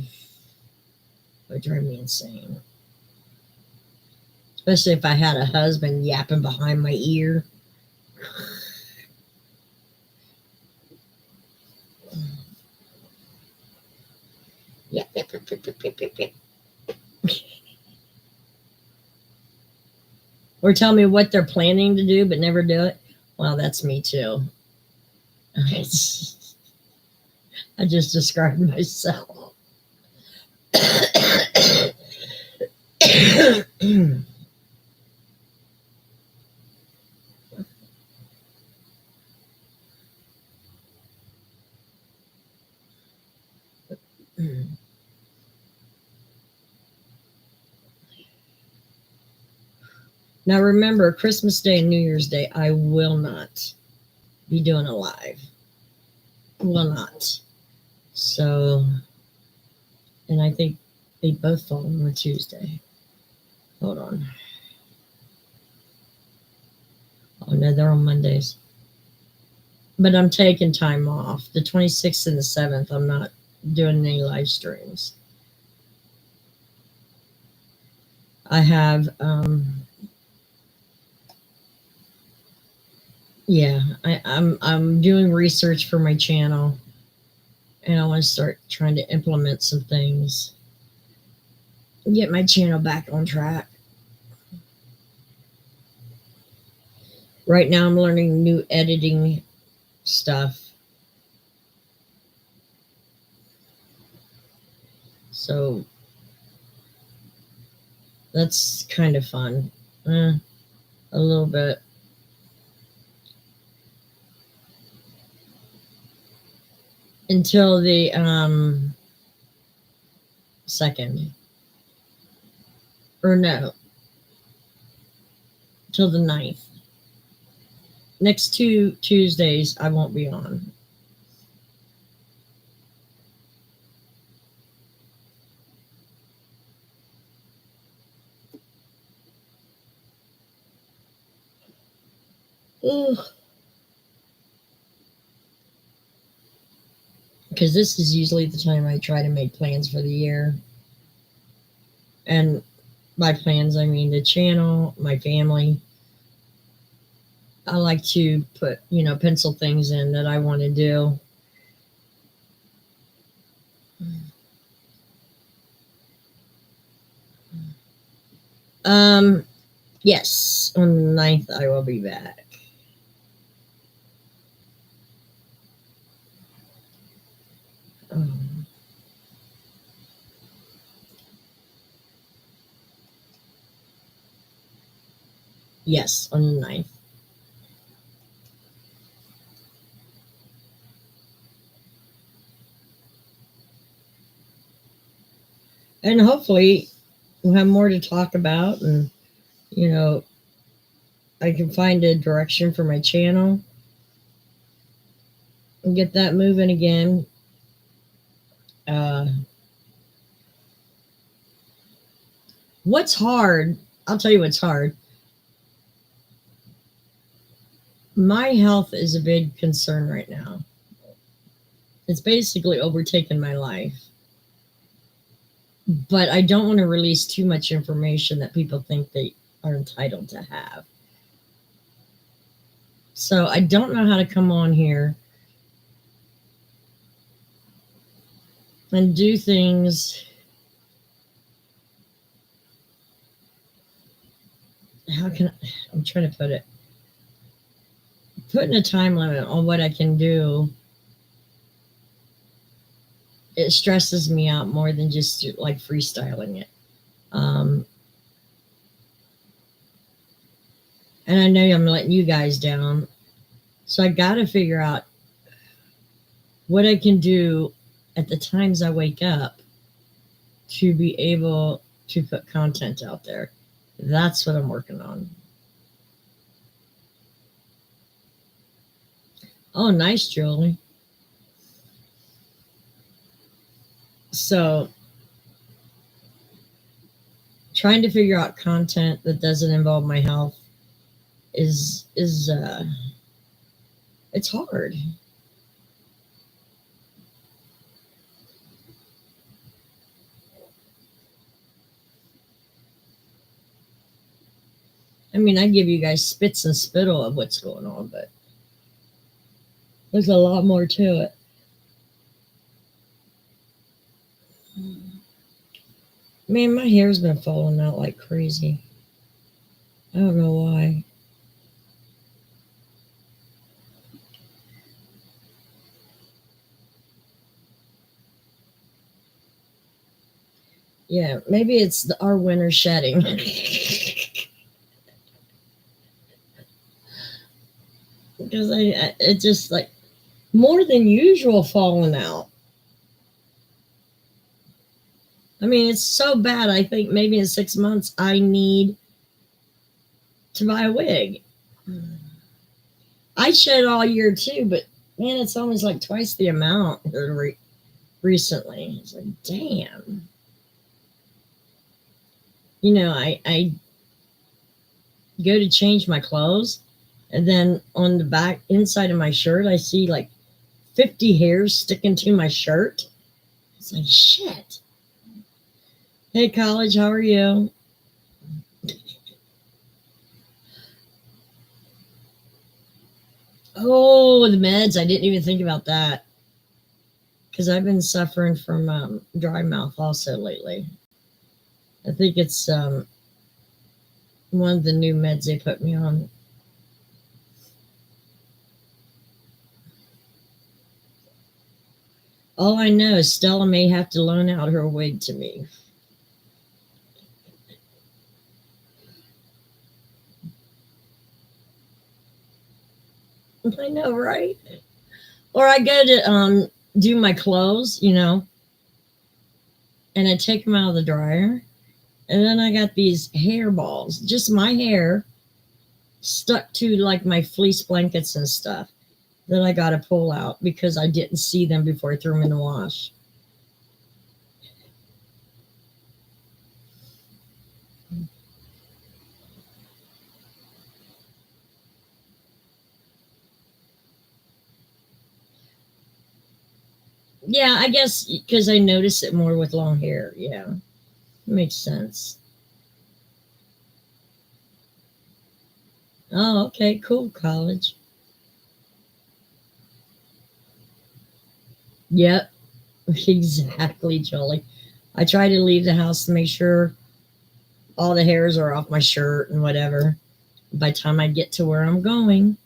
would drive me insane. Especially if I had a husband yapping behind my ear. Yep, yep, yep, yep, yep, yep, yep. Or tell me what they're planning to do but never do it. Well, that's me too. It's, I just described myself. Now remember, Christmas Day and New Year's Day, I will not be doing a live. Will not. So, and I think they both fall on a Tuesday. Hold on. Oh no, they're on Mondays. But I'm taking time off. The 26th and the 7th, I'm not doing any live streams. I have, yeah, I'm doing research for my channel, and I want to start trying to implement some things, get my channel back on track. Right now, I'm learning new editing stuff. So that's kind of fun. A little bit. Until the 2nd. Or no. Till the 9th. Next 2 Tuesdays, I won't be on. Because this is usually the time I try to make plans for the year. And by plans, I mean the channel, my family. I like to put, pencil things in that I want to do. Yes, on the 9th, I will be back. Yes, on the 9th. And hopefully we'll have more to talk about, and I can find a direction for my channel and get that moving again. What's hard, I'll tell you what's hard. My health is a big concern right now. It's basically overtaken my life. But I don't want to release too much information that people think they are entitled to have. So I don't know how to come on here and do things. I'm trying to put it. Putting a time limit on what I can do, it stresses me out more than just like freestyling it. And I know I'm letting you guys down. So I got to figure out what I can do at the times I wake up to be able to put content out there. That's what I'm working on. Oh, nice, Julie. So trying to figure out content that doesn't involve my health is it's hard. I mean, I give you guys spits and spittle of what's going on, but there's a lot more to it. Man, my hair's been falling out like crazy. I don't know why. Yeah, maybe it's our winter shedding. Because it just like more than usual falling out. I mean, it's so bad. I think maybe in 6 months I need to buy a wig. I shed all year too, but man, it's almost like twice the amount recently. It's like, damn. I go to change my clothes, and then on the back inside of my shirt, I see like 50 hairs sticking to my shirt. It's like, shit. Hey, college, how are you? Oh, the meds. I didn't even think about that because I've been suffering from dry mouth also lately. I think it's one of the new meds they put me on. All I know is Stella may have to loan out her wig to me. I know, right? Or I go to do my clothes, and I take them out of the dryer, and then I got these hair balls, just my hair, stuck to like my fleece blankets and stuff that I got to pull out because I didn't see them before I threw them in the wash. Yeah, I guess because I notice it more with long hair. Yeah, makes sense. Oh, okay, cool, college. Yep, exactly, Jolie. I try to leave the house to make sure all the hairs are off my shirt and whatever. By the time I get to where I'm going,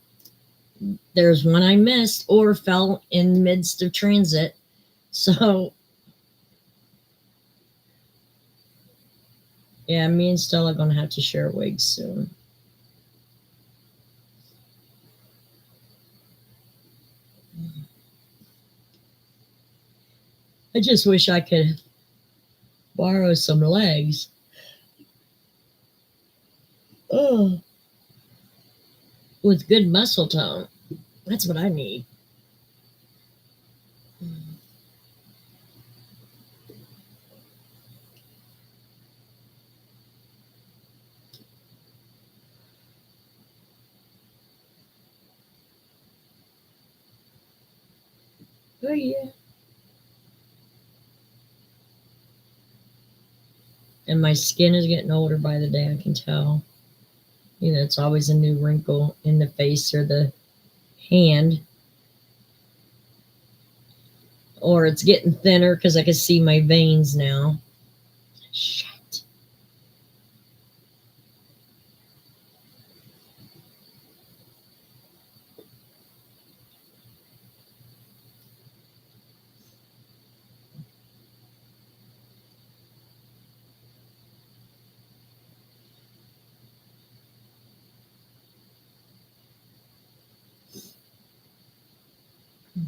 there's one I missed or fell in the midst of transit. So, yeah, me and Stella are going to have to share wigs soon. I just wish I could borrow some legs. Oh, with good muscle tone. That's what I need. Oh, yeah. And my skin is getting older by the day, I can tell. It's always a new wrinkle in the face or the hand, or it's getting thinner because I can see my veins now. Shit.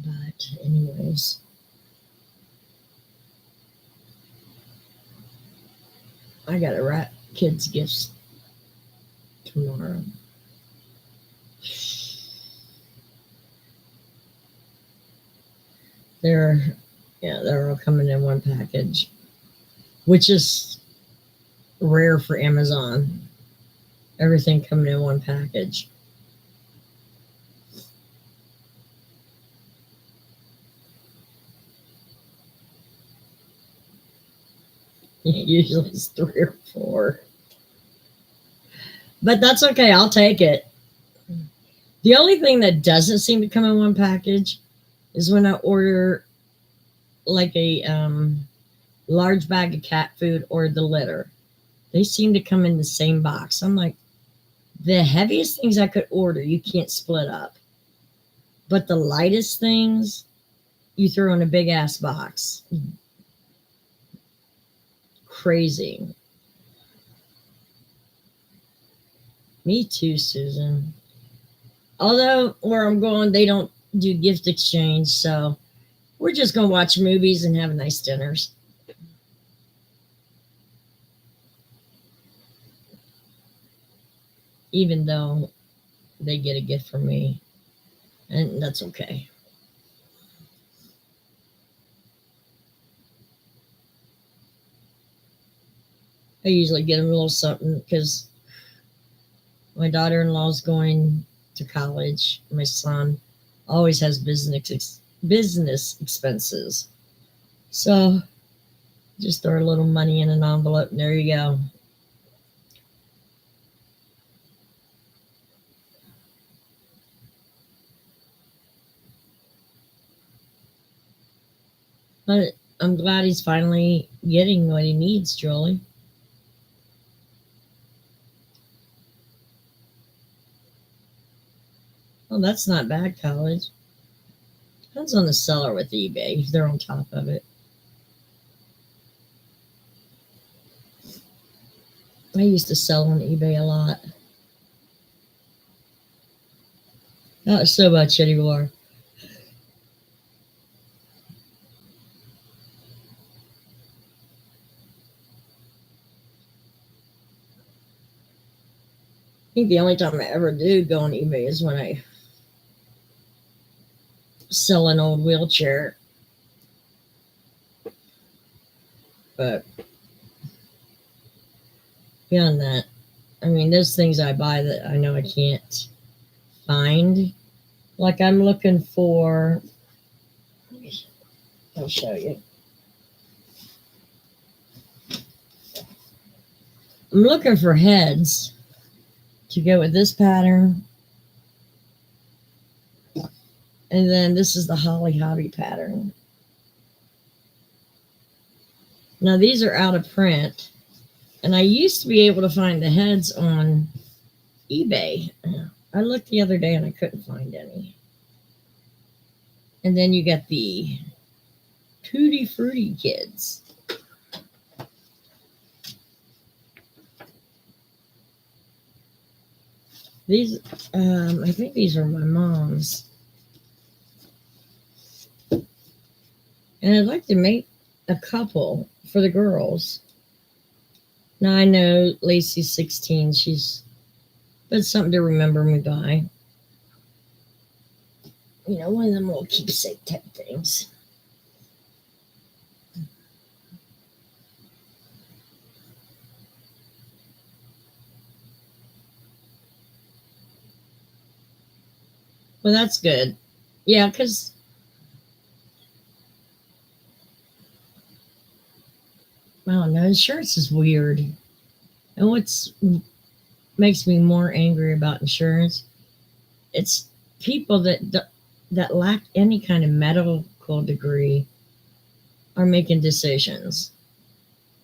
But, anyways, I got to wrap kids' gifts tomorrow. They're, yeah, they're all coming in one package, which is rare for Amazon. Everything coming in one package. Usually it's 3 or 4. But that's okay. I'll take it. The only thing that doesn't seem to come in one package is when I order like a large bag of cat food or the litter. They seem to come in the same box. I'm like, the heaviest things I could order, you can't split up. But the lightest things, you throw in a big ass box. Crazy. Me too, Susan. Although where I'm going, they don't do gift exchange, so we're just gonna watch movies and have nice dinners. even though they get a gift from me, and that's okay. I usually get them a little something because my daughter-in-law's going to college. My son always has business expenses, so just throw a little money in an envelope, and there you go. But I'm glad he's finally getting what he needs, Julie. Well, that's not bad college. Depends on the seller with eBay if they're on top of it. I used to sell on eBay a lot. Not so much anymore. I think the only time I ever do go on eBay is when I sell an old wheelchair. But beyond that, I mean, there's things I buy that I know I can't find. Like I'm looking for, I'll show you. I'm looking for heads to go with this pattern. And then this is the Holly Hobby pattern. Now these are out of print. And I used to be able to find the heads on eBay. I looked the other day and I couldn't find any. And then you got the Tutti Frutti kids. These, I think these are my mom's. And I'd like to make a couple for the girls. Now I know Lacey's 16. But it's something to remember me by. You know, one of them little keepsake type things. Well, that's good. Yeah, because I don't know, insurance is weird. And what's makes me more angry about insurance, it's people that lack any kind of medical degree are making decisions.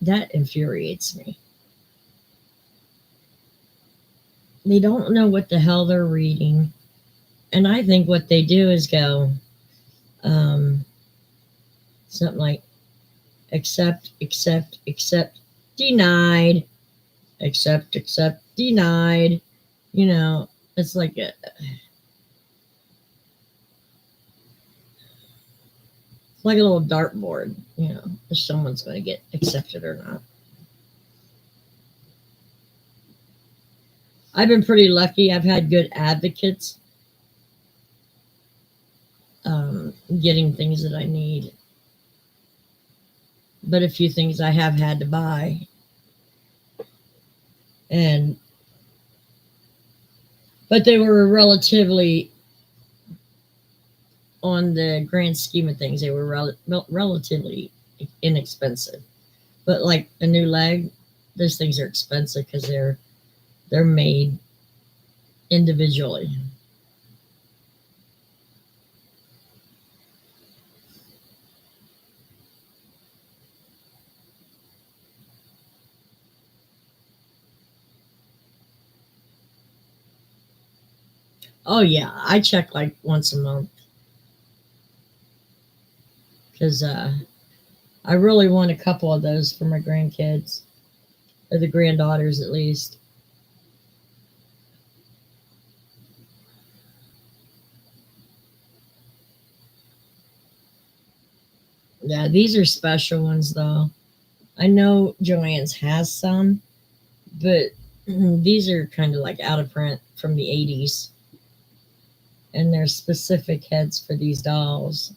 That infuriates me. They don't know what the hell they're reading. And I think what they do is go something like accept, denied, accept, denied. You know, it's like like a little dartboard, you know, if someone's going to get accepted or not. I've been pretty lucky. I've had good advocates getting things that I need. But a few things I have had to buy. But they were relatively, on the grand scheme of things, they were relatively inexpensive. But like a new leg, those things are expensive because they're made individually. Oh yeah, I check like once a month because I really want a couple of those for my grandkids, or the granddaughters at least. Yeah, these are special ones though. I know Joann's has some, but These are kind of like out of print from the 80s. And there's specific heads for these dolls.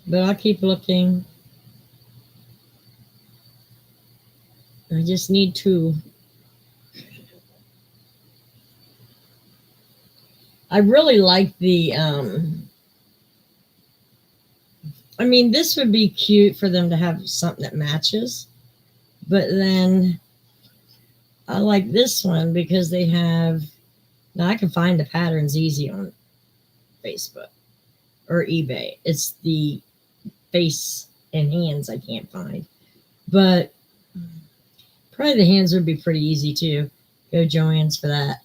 But I'll keep looking. I just need to. I really like the. I mean, this would be cute for them to have something that matches. But then I like this one because they have. Now I can find the patterns easy on Facebook or eBay. It's the face and hands I can't find. But probably the hands would be pretty easy too. Go Joann's for that.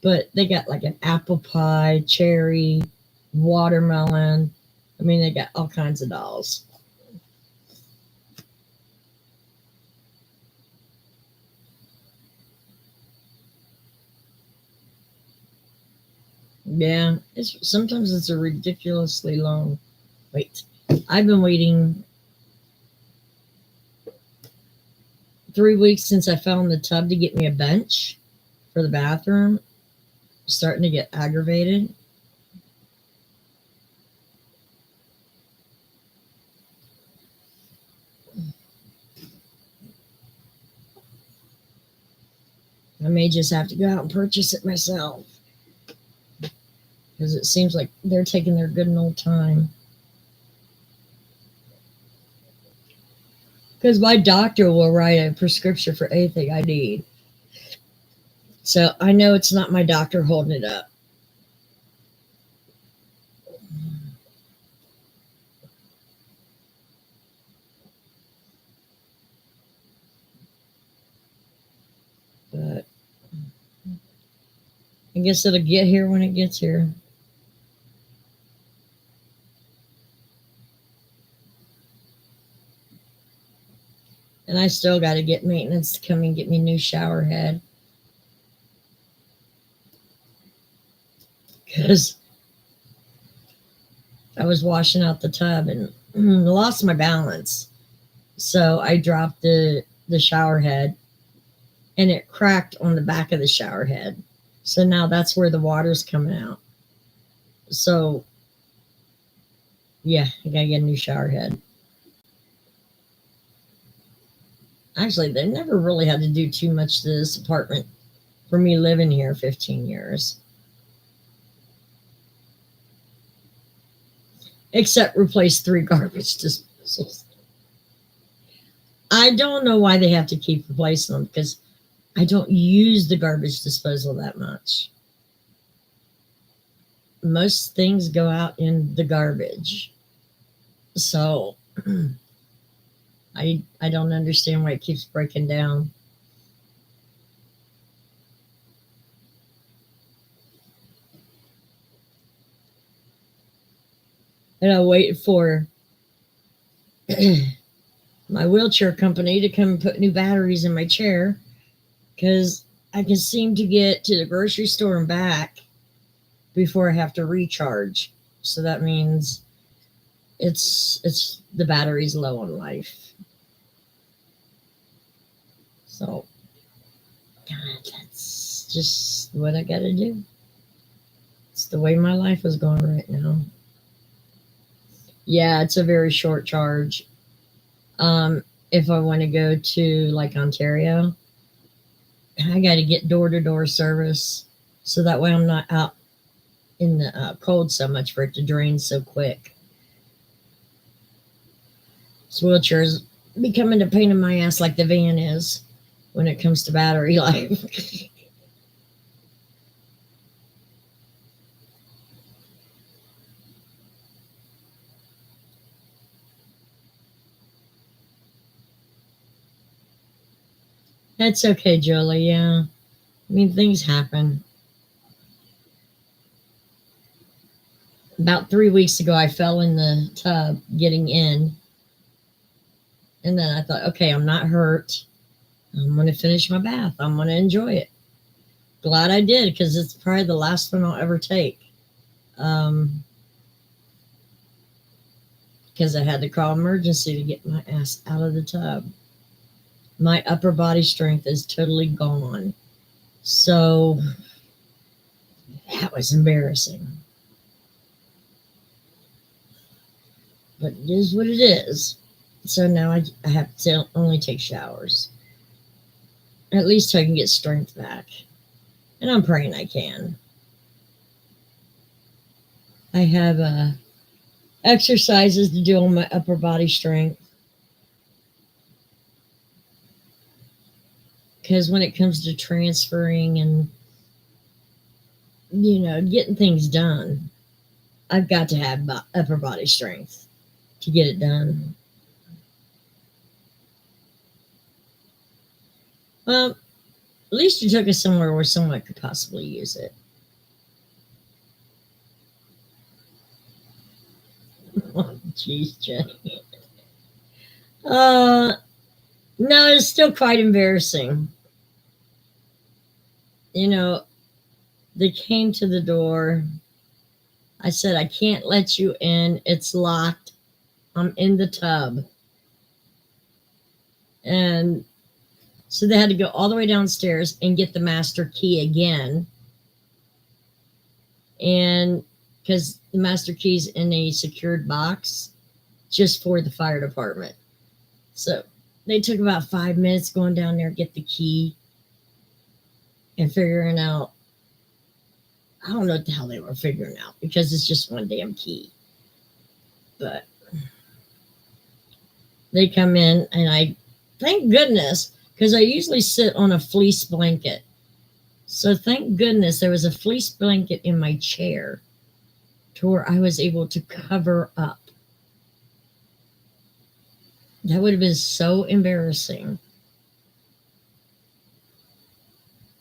But they got like an apple pie, cherry, watermelon. I mean, they got all kinds of dolls. Yeah, sometimes it's a ridiculously long wait. I've been waiting 3 weeks since I fell in the tub to get me a bench for the bathroom. Starting to get aggravated. I may just have to go out and purchase it myself because it seems like they're taking their good old time. Because my doctor will write a prescription for anything I need. So I know it's not my doctor holding it up. But I guess it'll get here when it gets here. And I still got to get maintenance to come and get me a new shower head. Because I was washing out the tub and lost my balance. So I dropped the shower head and it cracked on the back of the shower head. So now that's where the water's coming out. So, yeah, I got to get a new shower head. Actually, they never really had to do too much to this apartment for me living here 15 years. Except replace 3 garbage disposals. I don't know why they have to keep replacing them because I don't use the garbage disposal that much. Most things go out in the garbage. So I don't understand why it keeps breaking down. And I wait for my wheelchair company to come and put new batteries in my chair because I can seem to get to the grocery store and back before I have to recharge. So that means it's the battery's low on life. So, God, that's just what I got to do. It's the way my life is going right now. Yeah, it's a very short charge. If I want to go to like Ontario, I got to get door-to-door service so that way I'm not out in the cold so much for it to drain so quick. This wheelchair is becoming a pain in my ass like the van is when it comes to battery life. That's okay, Jolie. Yeah. I mean, things happen. About 3 weeks ago, I fell in the tub getting in. And then I thought, okay, I'm not hurt. I'm going to finish my bath. I'm going to enjoy it. Glad I did because it's probably the last one I'll ever take. because I had to call emergency to get my ass out of the tub. My upper body strength is totally gone. So that was embarrassing. But it is what it is. So now I have to only take showers. At least so I can get strength back. And I'm praying I can. I have exercises to do on my upper body strength. Because when it comes to transferring and, getting things done, I've got to have upper body strength to get it done. Well, at least you took us somewhere where someone could possibly use it. Oh, jeez, Jenny. No, it's still quite embarrassing. They came to the door. I said, I can't let you in. It's locked. I'm in the tub. And so they had to go all the way downstairs and get the master key again. And because the master key's in a secured box just for the fire department. So they took about 5 minutes going down there, get the key, and figuring out. I don't know what the hell they were figuring out because it's just one damn key. But they come in, and thank goodness, because I usually sit on a fleece blanket. So thank goodness there was a fleece blanket in my chair to where I was able to cover up. That would have been so embarrassing.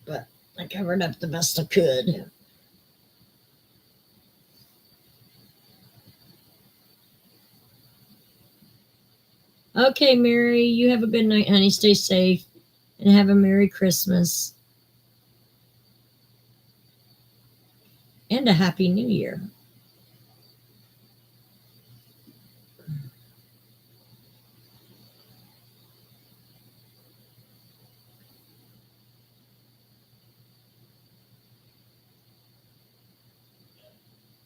But I covered up the best I could. Okay, Mary, you have a good night, honey. Stay safe and have a Merry Christmas and a Happy New Year.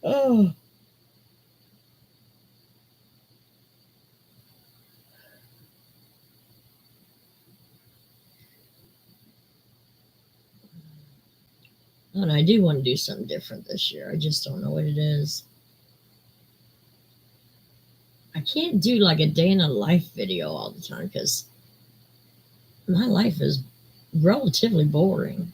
Oh. And I do want to do something different this year. I just don't know what it is. I can't do like a day in a life video all the time because my life is relatively boring.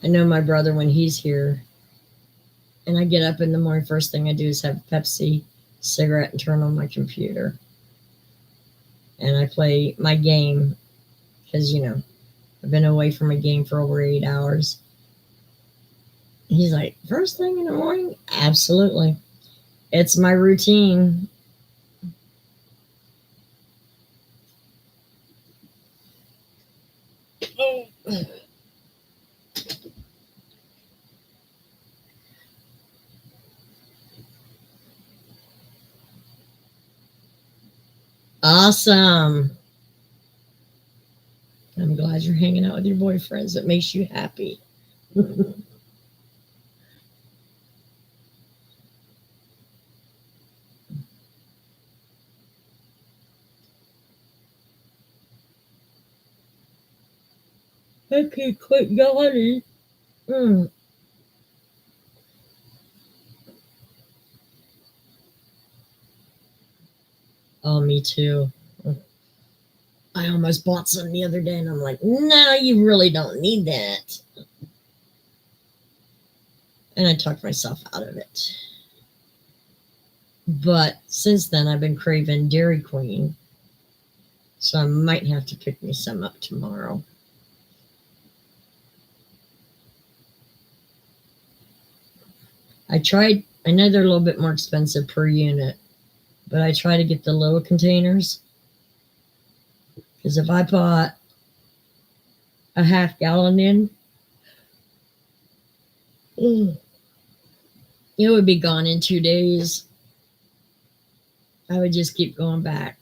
I know my brother, when he's here and I get up in the morning, first thing I do is have a Pepsi, cigarette, and turn on my computer. And I play my game because, I've been away from a game for over 8 hours. He's like, first thing in the morning? Absolutely. It's my routine. Oh. Awesome. I'm glad you're hanging out with your boyfriends. It makes you happy. Okay, quit yawning. Oh, me too. I almost bought some the other day and I'm like, no, you really don't need that. And I talked myself out of it. But since then, I've been craving Dairy Queen. So I might have to pick me some up tomorrow. I know they're a little bit more expensive per unit, but I try to get the little containers. Because if I bought a half gallon in, It would be gone in 2 days. I would just keep going back.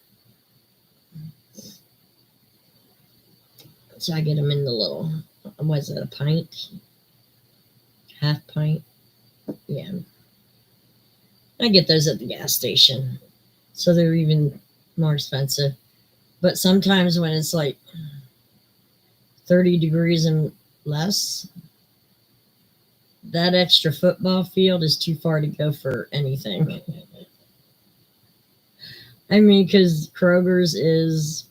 So I get them in the little, was it a pint? Half pint? Yeah. I get those at the gas station. So they're even more expensive. But sometimes when it's like 30 degrees and less, that extra football field is too far to go for anything. I mean, because Kroger's is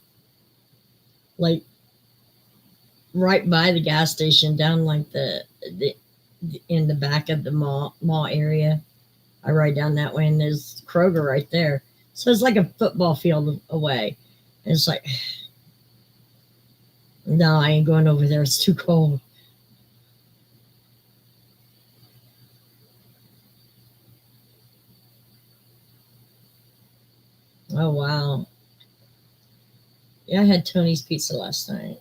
like right by the gas station, down like the in the back of the mall area. I ride down that way, and there's Kroger right there. So it's like a football field away. And it's like, no, I ain't going over there. It's too cold. Oh, wow. Yeah, I had Tony's Pizza last night.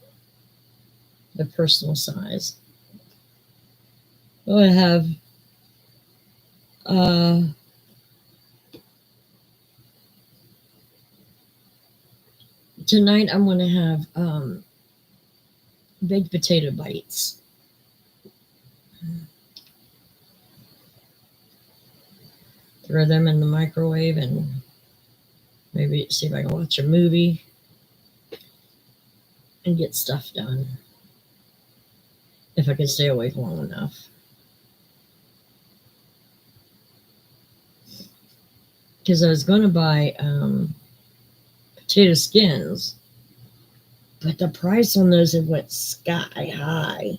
The personal size. Oh, I have tonight I'm going to have baked potato bites. Throw them in the microwave and maybe see if I can watch a movie and get stuff done. If I can stay awake long enough. Because I was going to buy potato skins, but the price on those had went sky high. I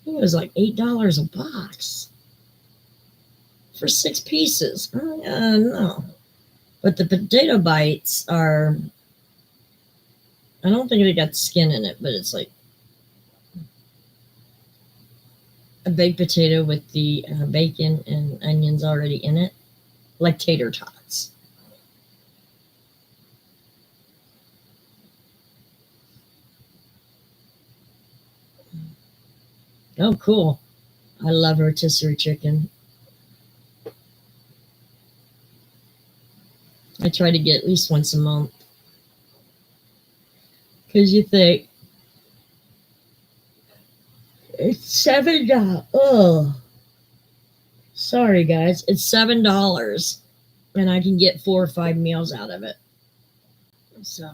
think it was like $8 a box for 6 pieces. No. But the potato bites are, I don't think they got skin in it, but it's like a baked potato with the bacon and onions already in it, like tater tots. Oh, cool. I love rotisserie chicken. I try to get at least once a month. Because you think, it's $7. Oh, sorry guys. It's $7, and I can get 4 or 5 meals out of it. So,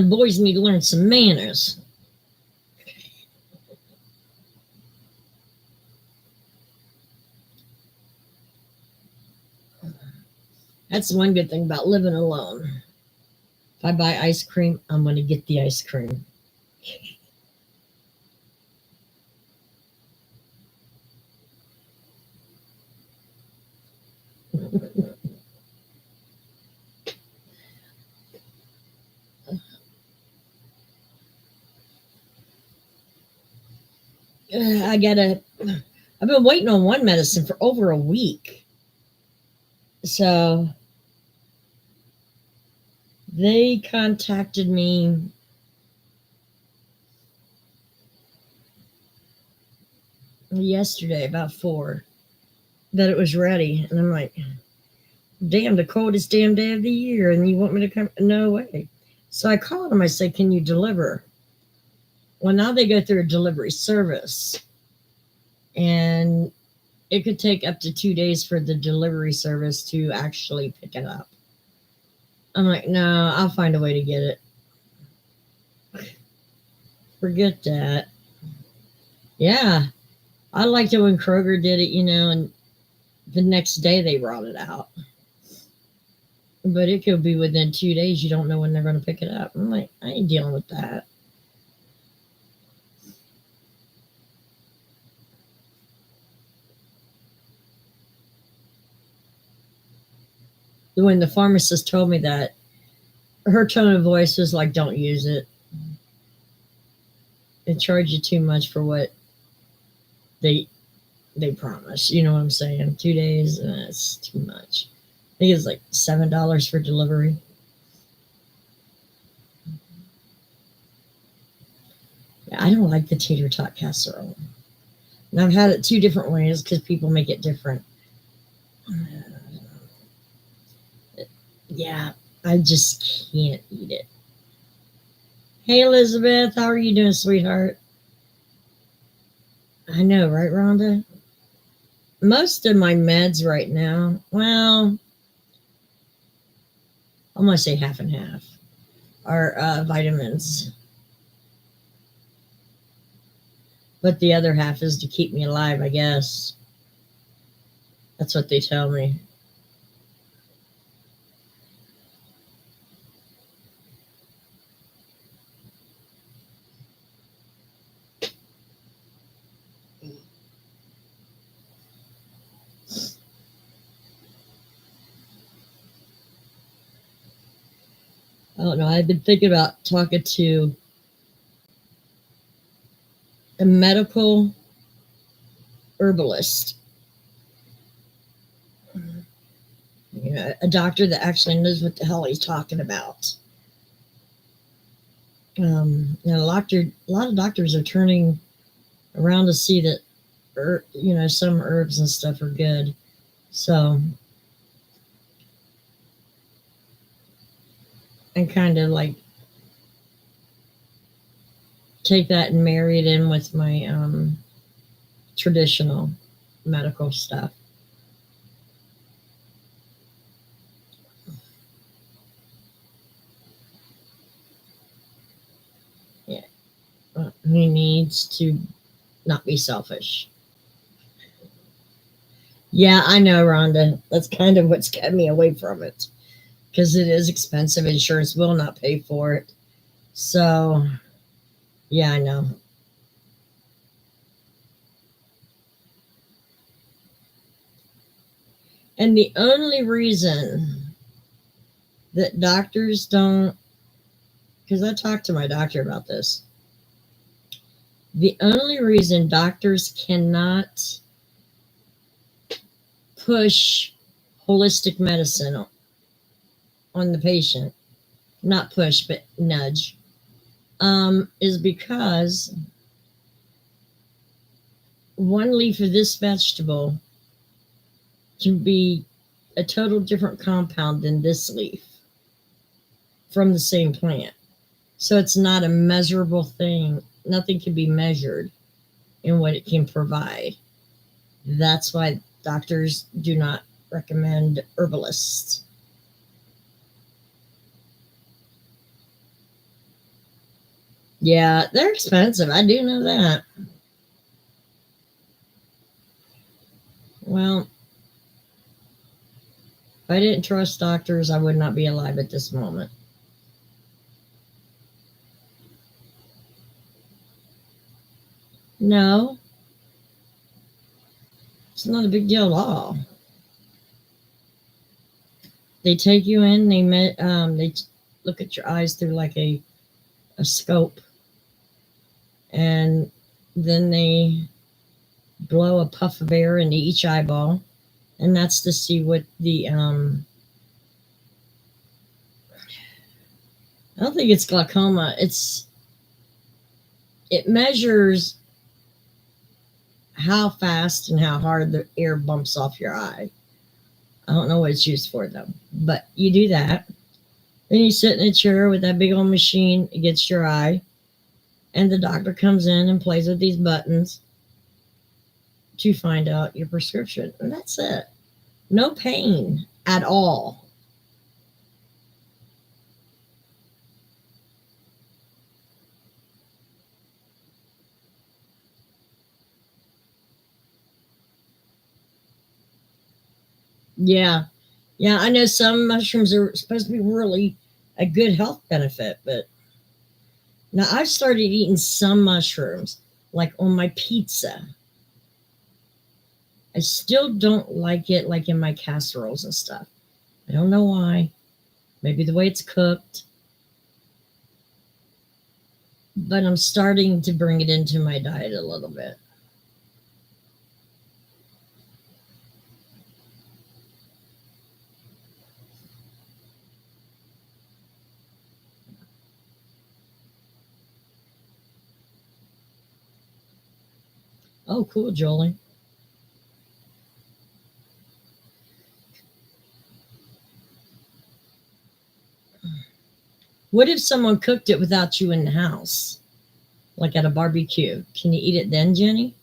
boys need to learn some manners. That's the one good thing about living alone. If I buy ice cream, I'm going to get the ice cream. I've been waiting on one medicine for over a week. So they contacted me yesterday about 4 that it was ready. And I'm like, damn, the coldest damn day of the year. And you want me to come? No way. So I called them. I said, can you deliver? Well, now they go through a delivery service. And it could take up to 2 days for the delivery service to actually pick it up. I'm like, no, I'll find a way to get it. Forget that. Yeah. I liked it when Kroger did it, and the next day they brought it out. But it could be within 2 days. You don't know when they're going to pick it up. I'm like, I ain't dealing with that. When the pharmacist told me that, her tone of voice was like, don't use it. They charge you too much for what they promise. You know what I'm saying? 2 days, that's too much. I think it's like $7 for delivery. I don't like the tater tot casserole. And I've had it two different ways because people make it different. Yeah, I just can't eat it. Hey, Elizabeth, how are you doing, sweetheart? I know, right, Rhonda? Most of my meds right now, well, I'm going to say half and half, are vitamins. But the other half is to keep me alive, I guess. That's what they tell me. I don't know. I've been thinking about talking to a medical herbalist, a doctor that actually knows what the hell he's talking about. A lot of doctors are turning around to see that, some herbs and stuff are good. So, and kind of like take that and marry it in with my traditional medical stuff. Yeah, he needs to not be selfish. Yeah, I know, Rhonda. That's kind of what's kept me away from it because it is expensive. Insurance will not pay for it. So, yeah, I know. And the only reason that doctors don't, because I talked to my doctor about this, the only reason doctors cannot push holistic medicine on the patient, not push, but nudge, is because one leaf of this vegetable can be a total different compound than this leaf from the same plant. So it's not a measurable thing. Nothing can be measured in what it can provide. That's why doctors do not recommend herbalists. Yeah, they're expensive. I do know that. Well, if I didn't trust doctors, I would not be alive at this moment. No, it's not a big deal at all. They take you in, they look at your eyes through like a scope, and then they blow a puff of air into each eyeball, and that's to see what the I don't think it's glaucoma. It measures how fast and how hard the air bumps off your eye. I don't know what it's used for though, but you do that. Then you sit in a chair with that big old machine against your eye, and the doctor comes in and plays with these buttons to find out your prescription, and that's it. No pain at all. Yeah. Yeah, I know some mushrooms are supposed to be really a good health benefit, but now I've started eating some mushrooms, like on my pizza. I still don't like it like in my casseroles and stuff. I don't know why. Maybe the way it's cooked. But I'm starting to bring it into my diet a little bit. Oh, cool, Jolie. What if someone cooked it without you in the house, like at a barbecue? Can you eat it then, Jenny?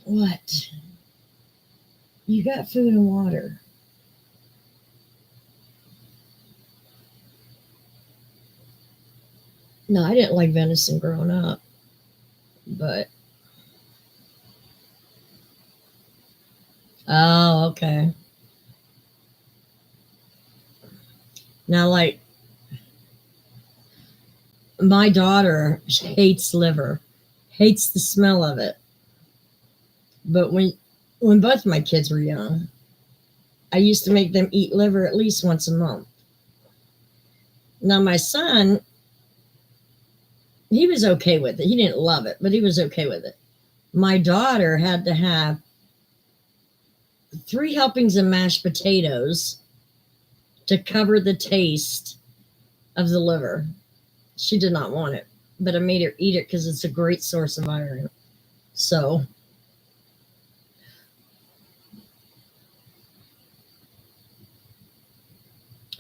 What? You got food and water. No, I didn't like venison growing up, but oh, okay. Now, like my daughter hates liver, hates the smell of it. But when both my kids were young, I used to make them eat liver at least once a month. Now my son, he was okay with it. He didn't love it, but he was okay with it. My daughter had to have 3 helpings of mashed potatoes to cover the taste of the liver. She did not want it, but I made her eat it because it's a great source of iron. So,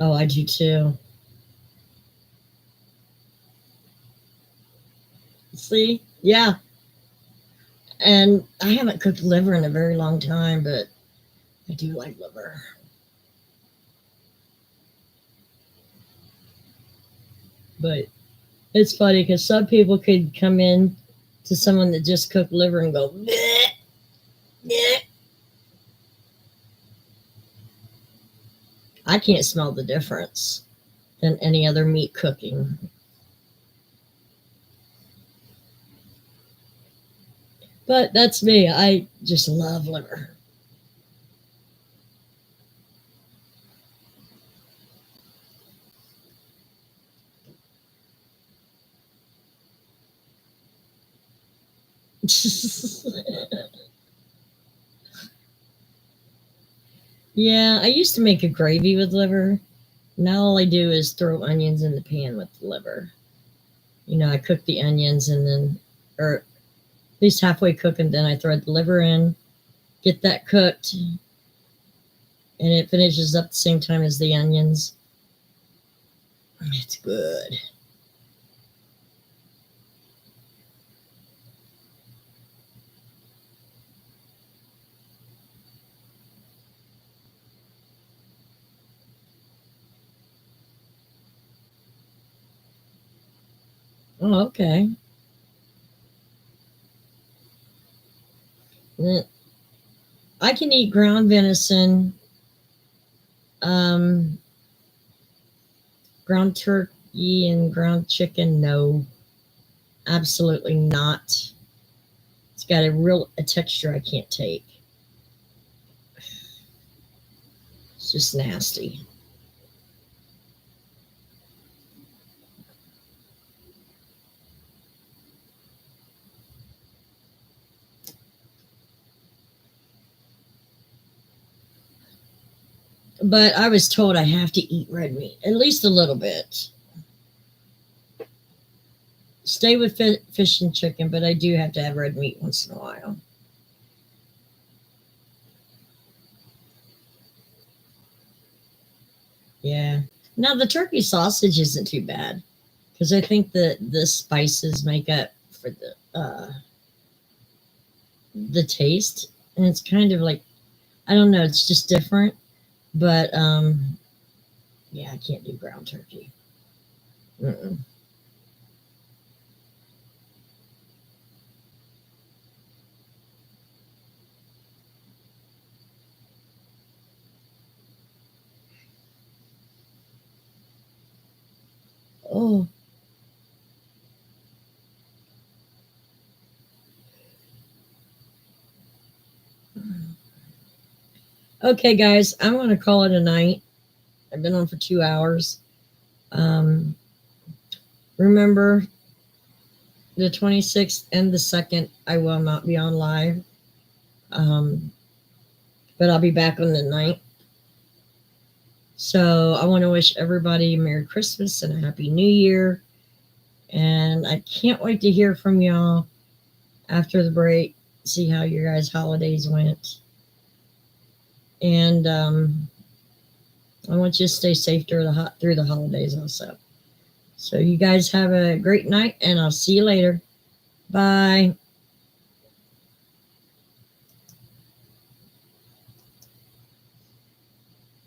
oh, I do too. See? Yeah. And I haven't cooked liver in a very long time, but I do like liver. But it's funny because some people could come in to someone that just cooked liver and go, bleh, bleh. I can't smell the difference than any other meat cooking. But that's me. I just love liver. Yeah, I used to make a gravy with liver. Now all I do is throw onions in the pan with the liver. I cook the onions and then, or at least halfway cook, and then I throw the liver in, get that cooked, and it finishes up the same time as the onions. It's good. Oh, okay. Then I can eat ground venison, um, ground turkey, and ground chicken. No, absolutely not. It's got a texture I can't take. It's just nasty. But I was told I have to eat red meat, at least a little bit. Stay with fish and chicken, but I do have to have red meat once in a while. Yeah. Now the turkey sausage isn't too bad because I think the spices make up for the taste, and it's kind of like, I don't know, it's just different. But yeah, I can't do ground turkey. Mm-mm. Oh, okay, guys, I'm going to call it a night. I've been on for 2 hours. Um, Remember, the 26th and the 2nd, I will not be on live. But I'll be back on the 9th. So I want to wish everybody a Merry Christmas and a Happy New Year. And I can't wait to hear from y'all after the break, see how your guys' holidays went. And I want you to stay safe through the holidays also. So you guys have a great night, and I'll see you later. Bye.